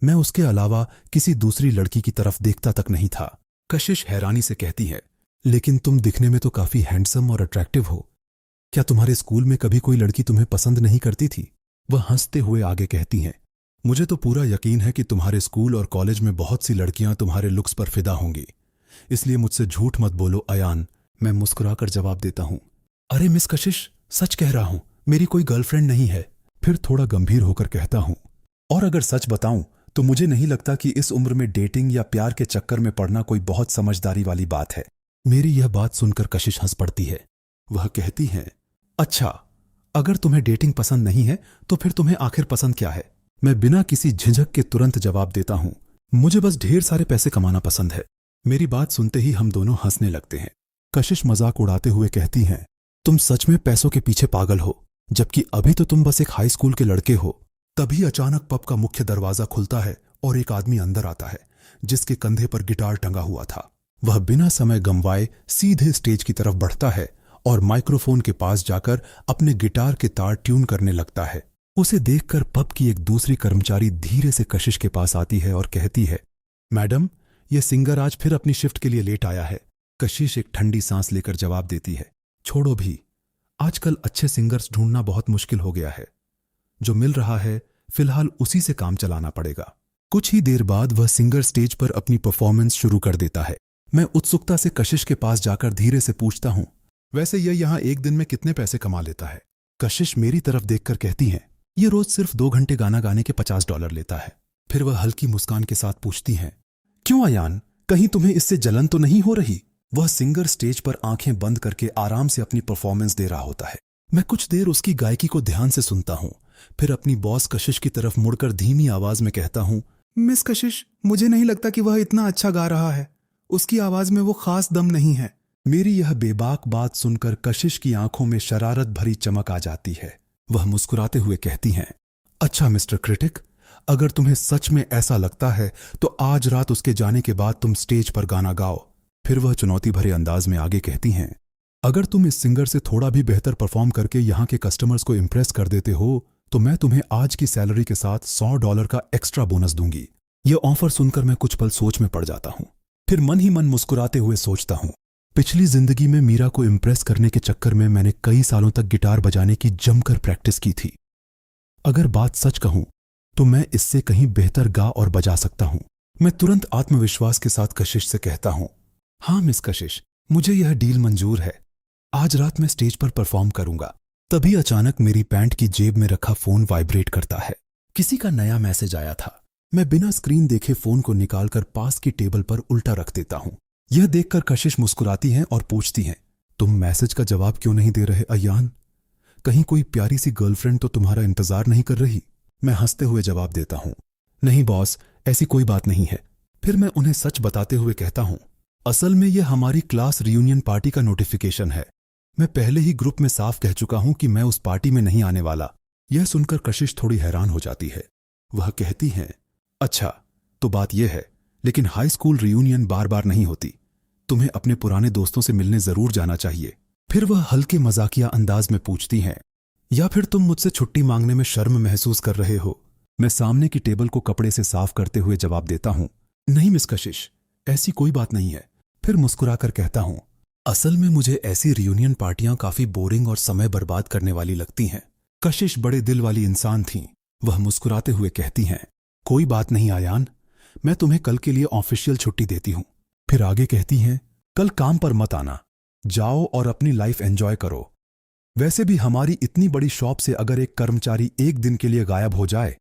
मैं उसके अलावा किसी दूसरी लड़की की तरफ देखता तक नहीं था। कशिश हैरानी से कहती है, लेकिन तुम दिखने में तो काफी हैंडसम और अट्रैक्टिव हो। क्या तुम्हारे स्कूल में कभी कोई लड़की तुम्हें पसंद नहीं करती थी? वह हंसते हुए आगे कहती हैं, मुझे तो पूरा यकीन है कि तुम्हारे स्कूल और कॉलेज में बहुत सी लड़कियां तुम्हारे लुक्स पर फिदा होंगी, इसलिए मुझसे झूठ मत बोलो अयान। मैं मुस्कुराकर जवाब देता हूं, अरे मिस कशिश, सच कह रहा हूं, मेरी कोई गर्लफ्रेंड नहीं है। फिर थोड़ा गंभीर होकर कहता हूं, और अगर सच बताऊं तो मुझे नहीं लगता कि इस उम्र में डेटिंग या प्यार के चक्कर में पड़ना कोई बहुत समझदारी वाली बात है। मेरी यह बात सुनकर कशिश हंस पड़ती है। वह कहती है, अच्छा, अगर तुम्हें डेटिंग पसंद नहीं है तो फिर तुम्हें आखिर पसंद क्या है? मैं बिना किसी झिझक के तुरंत जवाब देता हूं, मुझे बस ढेर सारे पैसे कमाना पसंद है। मेरी बात सुनते ही हम दोनों हंसने लगते हैं। कशिश मजाक उड़ाते हुए कहती हैं, तुम सच में पैसों के पीछे पागल हो, जबकि अभी तो तुम बस एक हाई स्कूल के लड़के हो। तभी अचानक पब का मुख्य दरवाजा खुलता है और एक आदमी अंदर आता है, जिसके कंधे पर गिटार टंगा हुआ था। वह बिना समय गंवाए सीधे स्टेज की तरफ बढ़ता है और माइक्रोफोन के पास जाकर अपने गिटार के तार ट्यून करने लगता है। उसे देखकर पब की एक दूसरी कर्मचारी धीरे से कशिश के पास आती है और कहती है, मैडम, यह सिंगर आज फिर अपनी शिफ्ट के लिए लेट आया है। कशिश एक ठंडी सांस लेकर जवाब देती है, छोड़ो भी, आजकल अच्छे सिंगर्स ढूंढना बहुत मुश्किल हो गया है। जो मिल रहा है फिलहाल उसी से काम चलाना पड़ेगा। कुछ ही देर बाद वह सिंगर स्टेज पर अपनी परफॉर्मेंस शुरू कर देता है। मैं उत्सुकता से कशिश के पास जाकर धीरे से पूछता हूं, वैसे यह यहां एक दिन में कितने पैसे कमा लेता है? कशिश मेरी तरफ देखकर कहती हैं, यह रोज सिर्फ 2 घंटे गाना गाने के $50 लेता है। फिर वह हल्की मुस्कान के साथ पूछती हैं, क्यों अयान, कहीं तुम्हें इससे जलन तो नहीं हो रही? वह सिंगर स्टेज पर आंखें बंद करके आराम से अपनी परफॉर्मेंस दे रहा होता है। मैं कुछ देर उसकी गायकी को ध्यान से सुनता हूं, फिर अपनी बॉस कशिश की तरफ मुड़कर धीमी आवाज में कहता हूं, मिस कशिश, मुझे नहीं लगता कि वह इतना अच्छा गा रहा है। उसकी आवाज में वो खास दम नहीं है। मेरी यह बेबाक बात सुनकर कशिश की आंखों में शरारत भरी चमक आ जाती है। वह मुस्कुराते हुए कहती हैं, अच्छा मिस्टर क्रिटिक, अगर तुम्हें सच में ऐसा लगता है तो आज रात उसके जाने के बाद तुम स्टेज पर गाना गाओ। फिर वह चुनौती भरे अंदाज में आगे कहती हैं, अगर तुम इस सिंगर से थोड़ा भी बेहतर परफॉर्म करके यहाँ के कस्टमर्स को इम्प्रेस कर देते हो तो मैं तुम्हें आज की सैलरी के साथ $100 का एक्स्ट्रा बोनस दूंगी। यह ऑफर सुनकर मैं कुछ पल सोच में पड़ जाता हूं। फिर मन ही मन मुस्कुराते हुए सोचता हूं, पिछली जिंदगी में मीरा को इम्प्रेस करने के चक्कर में मैंने कई सालों तक गिटार बजाने की जमकर प्रैक्टिस की थी। अगर बात सच कहूं तो मैं इससे कहीं बेहतर गा और बजा सकता हूं। मैं तुरंत आत्मविश्वास के साथ कशिश से कहता हूं, हाँ मिस कशिश, मुझे यह डील मंजूर है। आज रात मैं स्टेज पर परफॉर्म करूंगा। तभी अचानक मेरी पैंट की जेब में रखा फोन वाइब्रेट करता है। किसी का नया मैसेज आया था। मैं बिना स्क्रीन देखे फोन को निकालकर पास की टेबल पर उल्टा रख देता हूं। यह देखकर कशिश मुस्कुराती हैं और पूछती हैं, तुम मैसेज का जवाब क्यों नहीं दे रहे अयान? कहीं कोई प्यारी सी गर्लफ्रेंड तो तुम्हारा इंतजार नहीं कर रही? मैं हंसते हुए जवाब देता हूं, नहीं बॉस, ऐसी कोई बात नहीं है। फिर मैं उन्हें सच बताते हुए कहता हूं, असल में यह हमारी क्लास रियूनियन पार्टी का नोटिफिकेशन है। मैं पहले ही ग्रुप में साफ कह चुका हूं कि मैं उस पार्टी में नहीं आने वाला। यह सुनकर कशिश थोड़ी हैरान हो जाती है। वह कहती हैं, अच्छा तो बात यह है, लेकिन हाई स्कूल रियूनियन बार बार नहीं होती। तुम्हें अपने पुराने दोस्तों से मिलने जरूर जाना चाहिए। फिर वह हल्के मजाकिया अंदाज में पूछती हैं, या फिर तुम मुझसे छुट्टी मांगने में शर्म महसूस कर रहे हो? मैं सामने की टेबल को कपड़े से साफ करते हुए जवाब देता हूं, नहीं मिस कशिश, ऐसी कोई बात नहीं है। फिर मुस्कुराकर कहता हूं, असल में मुझे ऐसी रियूनियन पार्टियां काफी बोरिंग और समय बर्बाद करने वाली लगती हैं। कशिश बड़े दिल वाली इंसान थीं। वह मुस्कुराते हुए कहती हैं, कोई बात नहीं आयान, मैं तुम्हें कल के लिए ऑफिशियल छुट्टी देती हूं। फिर आगे कहती हैं, कल काम पर मत आना, जाओ और अपनी लाइफ एंजॉय करो। वैसे भी हमारी इतनी बड़ी शॉप से अगर एक कर्मचारी एक दिन के लिए गायब हो जाए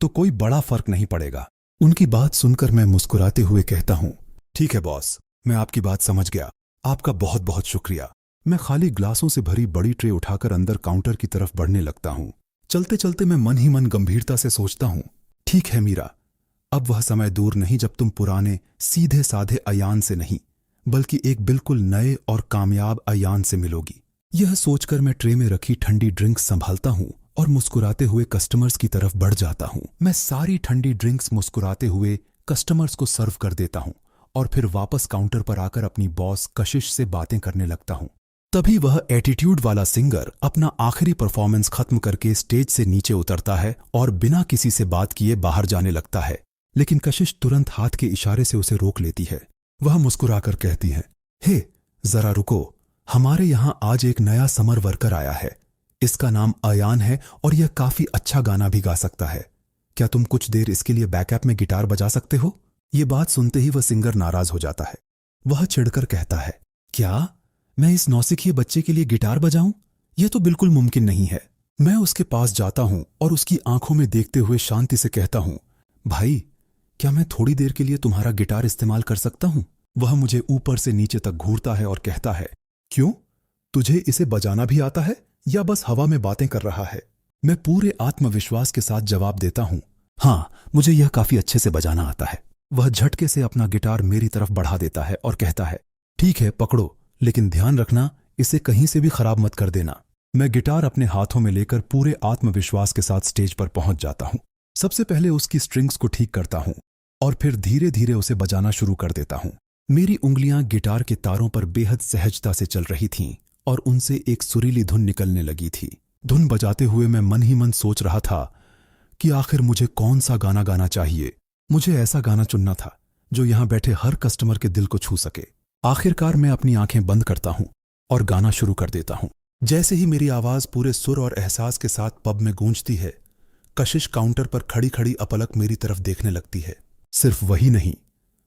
तो कोई बड़ा फर्क नहीं पड़ेगा। उनकी बात सुनकर मैं मुस्कुराते हुए कहता हूं, ठीक है बॉस, मैं आपकी बात समझ गया, आपका बहुत बहुत शुक्रिया। मैं खाली ग्लासों से भरी बड़ी ट्रे उठाकर अंदर काउंटर की तरफ बढ़ने लगता हूं। चलते चलते मैं मन ही मन गंभीरता से सोचता हूं, ठीक है मीरा, अब वह समय दूर नहीं जब तुम पुराने सीधे साधे अयान से नहीं बल्कि एक बिल्कुल नए और कामयाब अयान से मिलोगी। यह सोचकर मैं ट्रे में रखी ठंडी ड्रिंक्स संभालता हूं और मुस्कुराते हुए कस्टमर्स की तरफ बढ़ जाता हूं। मैं सारी ठंडी ड्रिंक्स मुस्कुराते हुए कस्टमर्स को सर्व कर देता हूं और फिर वापस काउंटर पर आकर अपनी बॉस कशिश से बातें करने लगता हूं। तभी वह एटीट्यूड वाला सिंगर अपना आखिरी परफॉर्मेंस खत्म करके स्टेज से नीचे उतरता है और बिना किसी से बात किए बाहर जाने लगता है, लेकिन कशिश तुरंत हाथ के इशारे से उसे रोक लेती है। वह मुस्कुराकर कहती है, हे जरा रुको, हमारे यहां आज एक नया समर वर्कर आया है। इसका नाम अयान है और यह काफी अच्छा गाना भी गा सकता है। क्या तुम कुछ देर इसके लिए बैकअप में गिटार बजा सकते हो? ये बात सुनते ही वह सिंगर नाराज हो जाता है। वह चिढ़कर कहता है, क्या मैं इस नौसिखिए बच्चे के लिए गिटार बजाऊं? यह तो बिल्कुल मुमकिन नहीं है। मैं उसके पास जाता हूं और उसकी आंखों में देखते हुए शांति से कहता हूं, भाई क्या मैं थोड़ी देर के लिए तुम्हारा गिटार इस्तेमाल कर सकता हूं? वह मुझे ऊपर से नीचे तक घूरता है और कहता है, क्यों, तुझे इसे बजाना भी आता है या बस हवा में बातें कर रहा है? मैं पूरे आत्मविश्वास के साथ जवाब देता हूं, हाँ, मुझे यह काफी अच्छे से बजाना आता है। वह झटके से अपना गिटार मेरी तरफ बढ़ा देता है और कहता है, ठीक है पकड़ो, लेकिन ध्यान रखना इसे कहीं से भी खराब मत कर देना। मैं गिटार अपने हाथों में लेकर पूरे आत्मविश्वास के साथ स्टेज पर पहुंच जाता हूं। सबसे पहले उसकी स्ट्रिंग्स को ठीक करता हूं और फिर धीरे धीरे उसे बजाना शुरू कर देता हूं। मेरी उंगलियां गिटार के तारों पर बेहद सहजता से चल रही थीं और उनसे एक सुरीली धुन निकलने लगी थी। धुन बजाते हुए मैं मन ही मन सोच रहा था कि आखिर मुझे कौन सा गाना गाना चाहिए। मुझे ऐसा गाना चुनना था जो यहां बैठे हर कस्टमर के दिल को छू सके। आखिरकार मैं अपनी आंखें बंद करता हूं और गाना शुरू कर देता हूं। जैसे ही मेरी आवाज पूरे सुर और एहसास के साथ पब में गूंजती है, कशिश काउंटर पर खड़ी खड़ी अपलक मेरी तरफ देखने लगती है। सिर्फ वही नहीं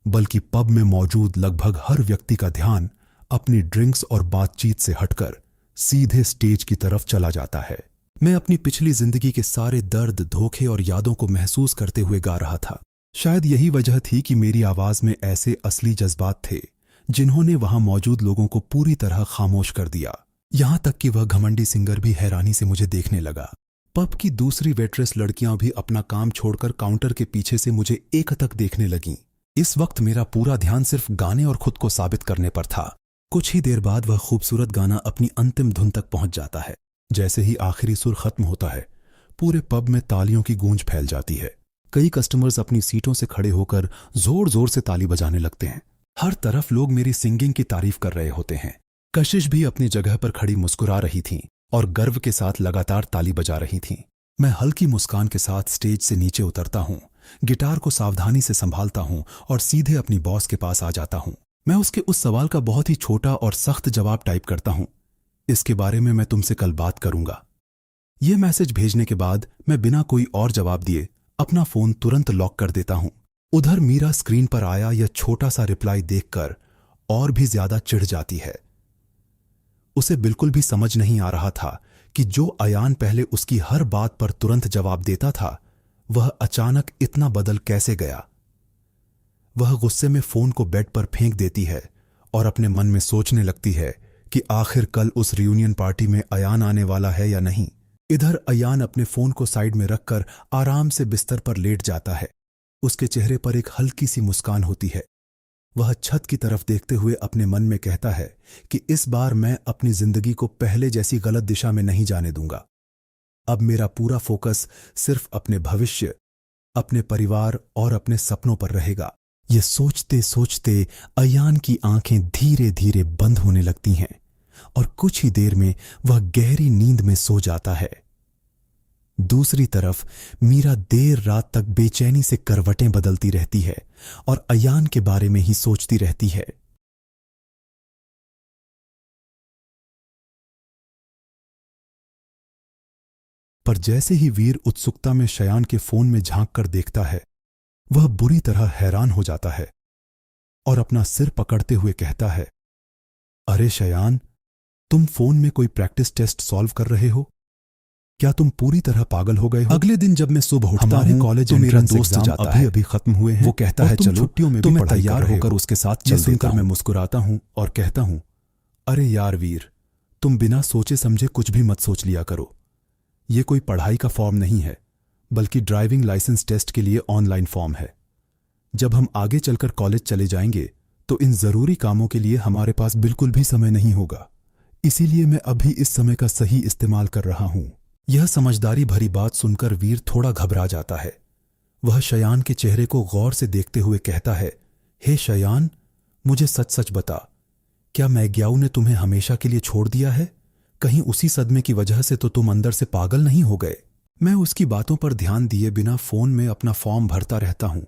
बल्कि पब में मौजूद लगभग हर व्यक्ति का ध्यान अपनी ड्रिंक्स और बातचीत से हटकर सीधे स्टेज की तरफ चला जाता है। मैं अपनी पिछली जिंदगी के सारे दर्द, धोखे और यादों को महसूस करते हुए गा रहा था। शायद यही वजह थी कि मेरी आवाज में ऐसे असली जज्बात थे जिन्होंने वहां मौजूद लोगों को पूरी तरह खामोश कर दिया। यहां तक कि वह घमंडी सिंगर भी हैरानी से मुझे देखने लगा। पब की दूसरी वेट्रेस लड़कियां भी अपना काम छोड़कर काउंटर के पीछे से मुझे एकटक देखने लगीं। इस वक्त मेरा पूरा ध्यान सिर्फ गाने और खुद को साबित करने पर था। कुछ ही देर बाद वह खूबसूरत गाना अपनी अंतिम धुन तक पहुंच जाता है। जैसे ही आखिरी सुर खत्म होता है, पूरे पब में तालियों की गूंज फैल जाती है। कई कस्टमर्स अपनी सीटों से खड़े होकर जोर जोर से ताली बजाने लगते हैं। हर तरफ लोग मेरी सिंगिंग की तारीफ कर रहे होते हैं। कशिश भी अपनी जगह पर खड़ी मुस्कुरा रही थीं और गर्व के साथ लगातार ताली बजा रही थीं। मैं हल्की मुस्कान के साथ स्टेज से नीचे उतरता हूं, गिटार को सावधानी से संभालता हूं और सीधे अपनी बॉस के पास आ जाता हूं। मैं उसके उस सवाल का बहुत ही छोटा और सख्त जवाब टाइप करता हूं, इसके बारे में मैं तुमसे कल बात करूंगा। यह मैसेज भेजने के बाद मैं बिना कोई और जवाब दिए अपना फोन तुरंत लॉक कर देता हूं। उधर मीरा स्क्रीन पर आया यह छोटा सा रिप्लाई देखकर और भी ज्यादा चिढ़ जाती है। उसे बिल्कुल भी समझ नहीं आ रहा था कि जो अयान पहले उसकी हर बात पर तुरंत जवाब देता था, वह अचानक इतना बदल कैसे गया। वह गुस्से में फोन को बेड पर फेंक देती है और अपने मन में सोचने लगती है कि आखिर कल उस रियूनियन पार्टी में अयान आने वाला है या नहीं। इधर अयान अपने फोन को साइड में रखकर आराम से बिस्तर पर लेट जाता है। उसके चेहरे पर एक हल्की सी मुस्कान होती है वह छत की तरफ देखते हुए अपने मन में कहता है कि इस बार मैं अपनी जिंदगी को पहले जैसी गलत दिशा में नहीं जाने दूंगा। अब मेरा पूरा फोकस सिर्फ अपने भविष्य, अपने परिवार और अपने सपनों पर रहेगा। ये सोचते सोचते अयान की आंखें धीरे धीरे बंद होने लगती हैं और कुछ ही देर में वह गहरी नींद में सो जाता है। दूसरी तरफ मीरा देर रात तक बेचैनी से करवटें बदलती रहती है और अयान के बारे में ही सोचती रहती है। पर जैसे ही वीर उत्सुकता में शयान के फोन में झांक कर देखता है, वह बुरी तरह हैरान हो जाता है और अपना सिर पकड़ते हुए कहता है, अरे शयान, तुम फोन में कोई प्रैक्टिस टेस्ट सॉल्व कर रहे हो? क्या तुम पूरी तरह पागल हो गए हो? अगले दिन जब मैं सुबह उठता हूं, कॉलेज तो मेरा दोस्त जाता है, अभी खत्म हुए हैं। वो कहता है चलो छुट्टियों में भी मैं तैयार होकर उसके साथ चल देता हूं। मैं मुस्कुराता हूं और कहता हूं, अरे यार वीर, तुम बिना सोचे समझे कुछ भी मत सोच लिया करो। ये कोई पढ़ाई का फॉर्म नहीं है, बल्कि ड्राइविंग लाइसेंस टेस्ट के लिए ऑनलाइन फॉर्म है। जब हम आगे चलकर कॉलेज चले जाएंगे तो इन जरूरी कामों के लिए हमारे पास बिल्कुल भी समय नहीं होगा। इसीलिए मैं अभी इस समय का सही इस्तेमाल कर रहा हूं। यह समझदारी भरी बात सुनकर वीर थोड़ा घबरा जाता है। वह शयान के चेहरे को गौर से देखते हुए कहता है, हे शयान, मुझे सच सच बता, क्या मैग्याऊ ने तुम्हें हमेशा के लिए छोड़ दिया है? कहीं उसी सदमे की वजह से तो तुम अंदर से पागल नहीं हो गए? मैं उसकी बातों पर ध्यान दिए बिना फोन में अपना फॉर्म भरता रहता हूं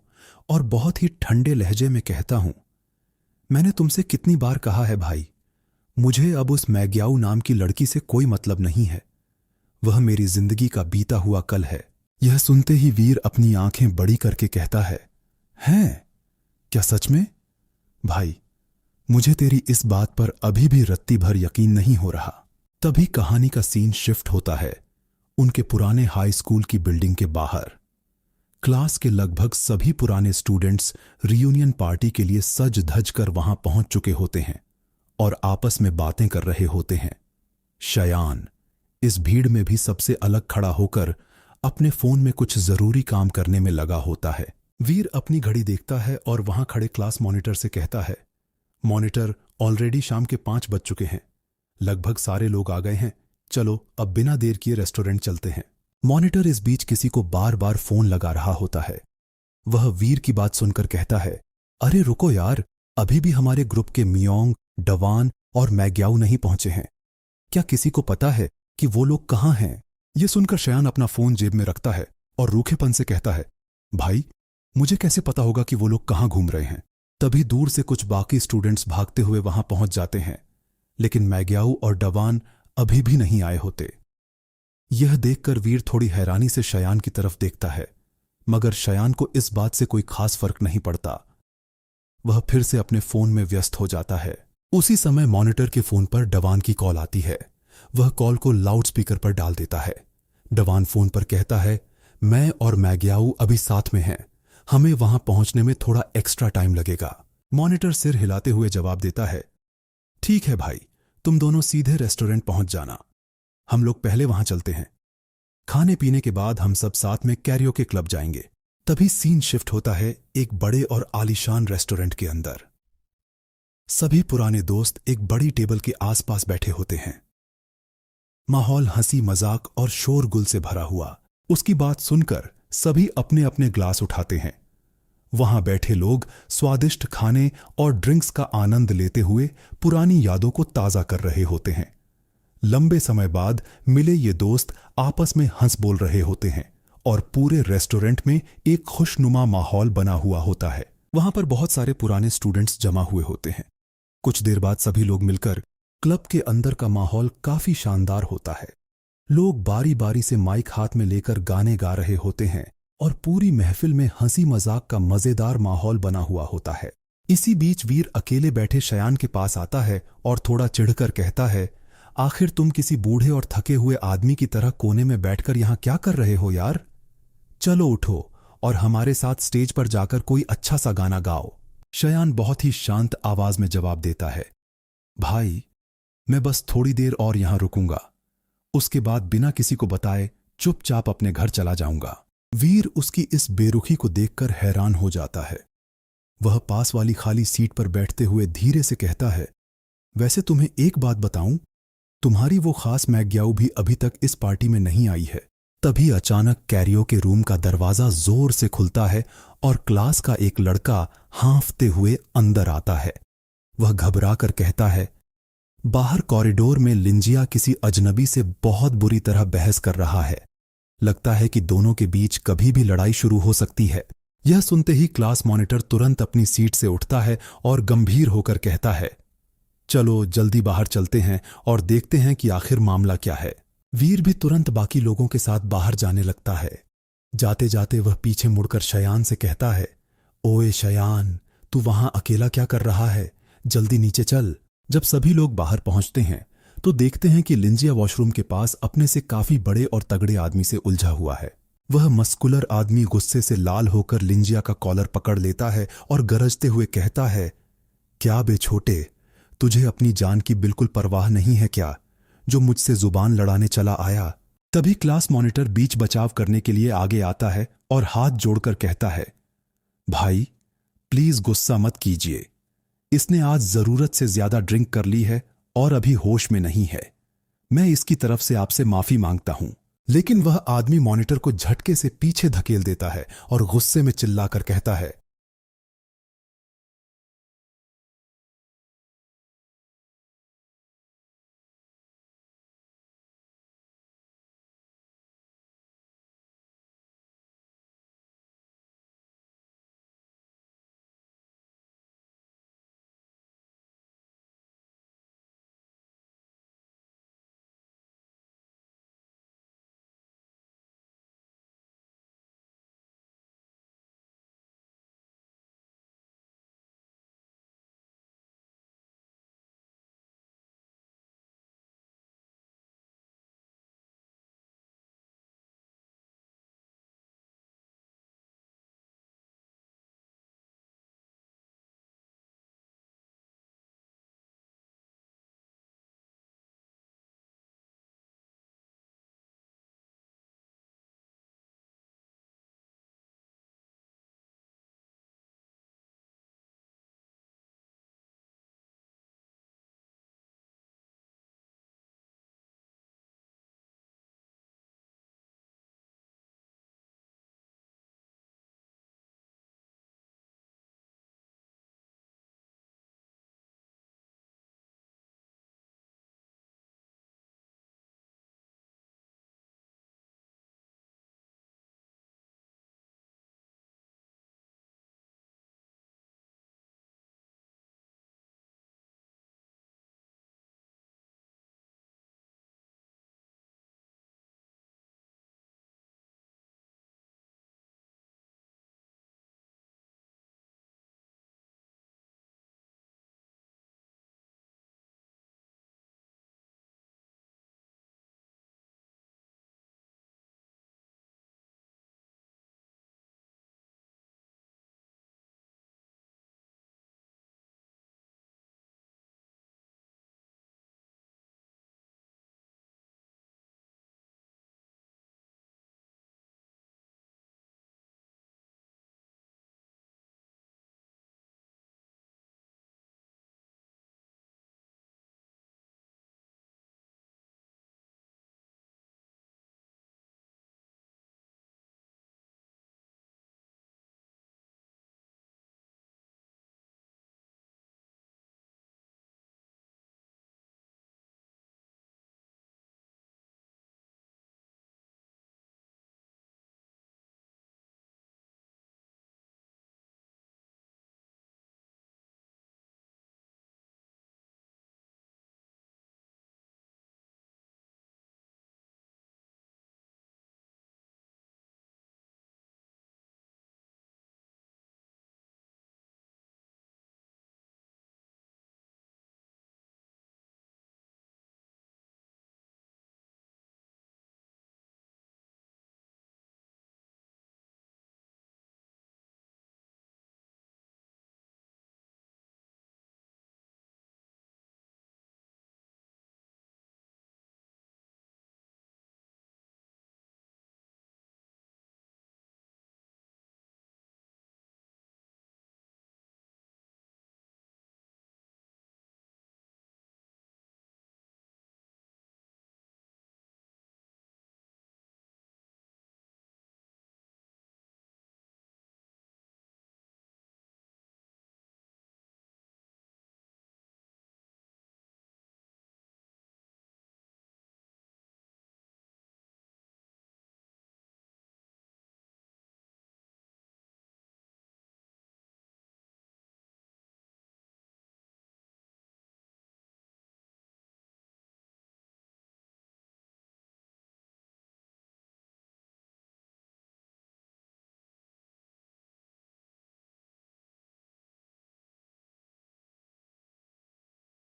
और बहुत ही ठंडे लहजे में कहता हूं, मैंने तुमसे कितनी बार कहा है भाई, मुझे अब उस मैग्याऊ नाम की लड़की से कोई मतलब नहीं है। वह मेरी जिंदगी का बीता हुआ कल है। यह सुनते ही वीर अपनी आंखें बड़ी करके कहता है, हैं? क्या सच में? भाई, मुझे तेरी इस बात पर अभी भी रत्ती भर यकीन नहीं हो रहा। तभी कहानी का सीन शिफ्ट होता है उनके पुराने हाई स्कूल की बिल्डिंग के बाहर। क्लास के लगभग सभी पुराने स्टूडेंट्स रियूनियन पार्टी के लिए सज धज कर वहां पहुंच चुके होते हैं और आपस में बातें कर रहे होते हैं। शयान इस भीड़ में भी सबसे अलग खड़ा होकर अपने फोन में कुछ जरूरी काम करने में लगा होता है। वीर अपनी घड़ी देखता है और वहां खड़े क्लास मॉनिटर से कहता है, मॉनिटर, ऑलरेडी शाम के 5 बज चुके हैं, लगभग सारे लोग आ गए हैं, चलो अब बिना देर किए रेस्टोरेंट चलते हैं। मॉनिटर इस बीच किसी को बार बार फोन लगा रहा होता है। वह वीर की बात सुनकर कहता है, अरे रुको यार, अभी भी हमारे ग्रुप के मियोंग, डवान और मैग्याऊ नहीं पहुंचे हैं। क्या किसी को पता है कि वो लोग कहां हैं? यह सुनकर शयान अपना फोन जेब में रखता है और रूखेपन से कहता है, भाई, मुझे कैसे पता होगा कि वो लोग कहां घूम रहे हैं? तभी दूर से कुछ बाकी स्टूडेंट्स भागते हुए वहां पहुंच जाते हैं, लेकिन मैग्याऊ और डवान अभी भी नहीं आए होते। यह देखकर वीर थोड़ी हैरानी से शयान की तरफ देखता है, मगर शयान को इस बात से कोई खास फर्क नहीं पड़ता। वह फिर से अपने फोन में व्यस्त हो जाता है। उसी समय मॉनिटर के फोन पर डवान की कॉल आती है। वह कॉल को लाउड स्पीकर पर डाल देता है। डवान फोन पर कहता है, मैं और मैग्याऊ अभी साथ में हैं, हमें वहां पहुंचने में थोड़ा एक्स्ट्रा टाइम लगेगा। मॉनिटर सिर हिलाते हुए जवाब देता है, ठीक है भाई, तुम दोनों सीधे रेस्टोरेंट पहुंच जाना, हम लोग पहले वहां चलते हैं। खाने पीने के बाद हम सब साथ में कैरियोके क्लब जाएंगे। तभी सीन शिफ्ट होता है एक बड़े और आलीशान रेस्टोरेंट के अंदर। सभी पुराने दोस्त एक बड़ी टेबल के आसपास बैठे होते हैं। माहौल हंसी मजाक और शोरगुल से भरा हुआ। उसकी बात सुनकर सभी अपने अपने ग्लास उठाते हैं। वहां बैठे लोग स्वादिष्ट खाने और ड्रिंक्स का आनंद लेते हुए पुरानी यादों को ताजा कर रहे होते हैं। लंबे समय बाद मिले ये दोस्त आपस में हंस बोल रहे होते हैं और पूरे रेस्टोरेंट में एक खुशनुमा माहौल बना हुआ होता है। वहां पर बहुत सारे पुराने स्टूडेंट्स जमा हुए होते हैं। कुछ देर बाद सभी लोग मिलकर क्लब के अंदर का माहौल काफी शानदार होता है। लोग बारी बारी से माइक हाथ में लेकर गाने गा रहे होते हैं और पूरी महफिल में हंसी मजाक का मजेदार माहौल बना हुआ होता है। इसी बीच वीर अकेले बैठे शयान के पास आता है और थोड़ा चिढ़कर कहता है, आखिर तुम किसी बूढ़े और थके हुए आदमी की तरह कोने में बैठकर यहां क्या कर रहे हो यार? चलो उठो और हमारे साथ स्टेज पर जाकर कोई अच्छा सा गाना गाओ। शयान बहुत ही शांत आवाज में जवाब देता है, भाई, मैं बस थोड़ी देर और यहां रुकूंगा, उसके बाद बिना किसी को बताए चुपचाप अपने घर चला जाऊंगा। वीर उसकी इस बेरुखी को देखकर हैरान हो जाता है। वह पास वाली खाली सीट पर बैठते हुए धीरे से कहता है, वैसे तुम्हें एक बात बताऊं, तुम्हारी वो खास मैकग्याओ भी अभी तक इस पार्टी में नहीं आई है। तभी अचानक कैरियोके रूम का दरवाजा जोर से खुलता है और क्लास का एक लड़का हांफते हुए अंदर आता है। वह घबरा कर कहता है, बाहर कॉरिडोर में लिंजिया किसी अजनबी से बहुत बुरी तरह बहस कर रहा है। लगता है कि दोनों के बीच कभी भी लड़ाई शुरू हो सकती है। यह सुनते ही क्लास मॉनिटर तुरंत अपनी सीट से उठता है और गंभीर होकर कहता है, चलो जल्दी बाहर चलते हैं और देखते हैं कि आखिर मामला क्या है। वीर भी तुरंत बाकी लोगों के साथ बाहर जाने लगता है। जाते जाते वह पीछे मुड़कर शयान से कहता है, ओए शयान, तू वहां अकेला क्या कर रहा है? जल्दी नीचे चल। जब सभी लोग बाहर पहुंचते हैं तो देखते हैं कि लिंजिया वॉशरूम के पास अपने से काफी बड़े और तगड़े आदमी से उलझा हुआ है। वह मस्कुलर आदमी गुस्से से लाल होकर लिंजिया का कॉलर पकड़ लेता है और गरजते हुए कहता है, क्या बे छोटे, तुझे अपनी जान की बिल्कुल परवाह नहीं है क्या, जो मुझसे जुबान लड़ाने चला आया? तभी क्लास मॉनिटर बीच बचाव करने के लिए आगे आता है और हाथ जोड़कर कहता है, भाई प्लीज गुस्सा मत कीजिए, इसने आज जरूरत से ज्यादा ड्रिंक कर ली है और अभी होश में नहीं है। मैं इसकी तरफ से आपसे माफी मांगता हूं। लेकिन वह आदमी मॉनिटर को झटके से पीछे धकेल देता है और गुस्से में चिल्लाकर कहता है,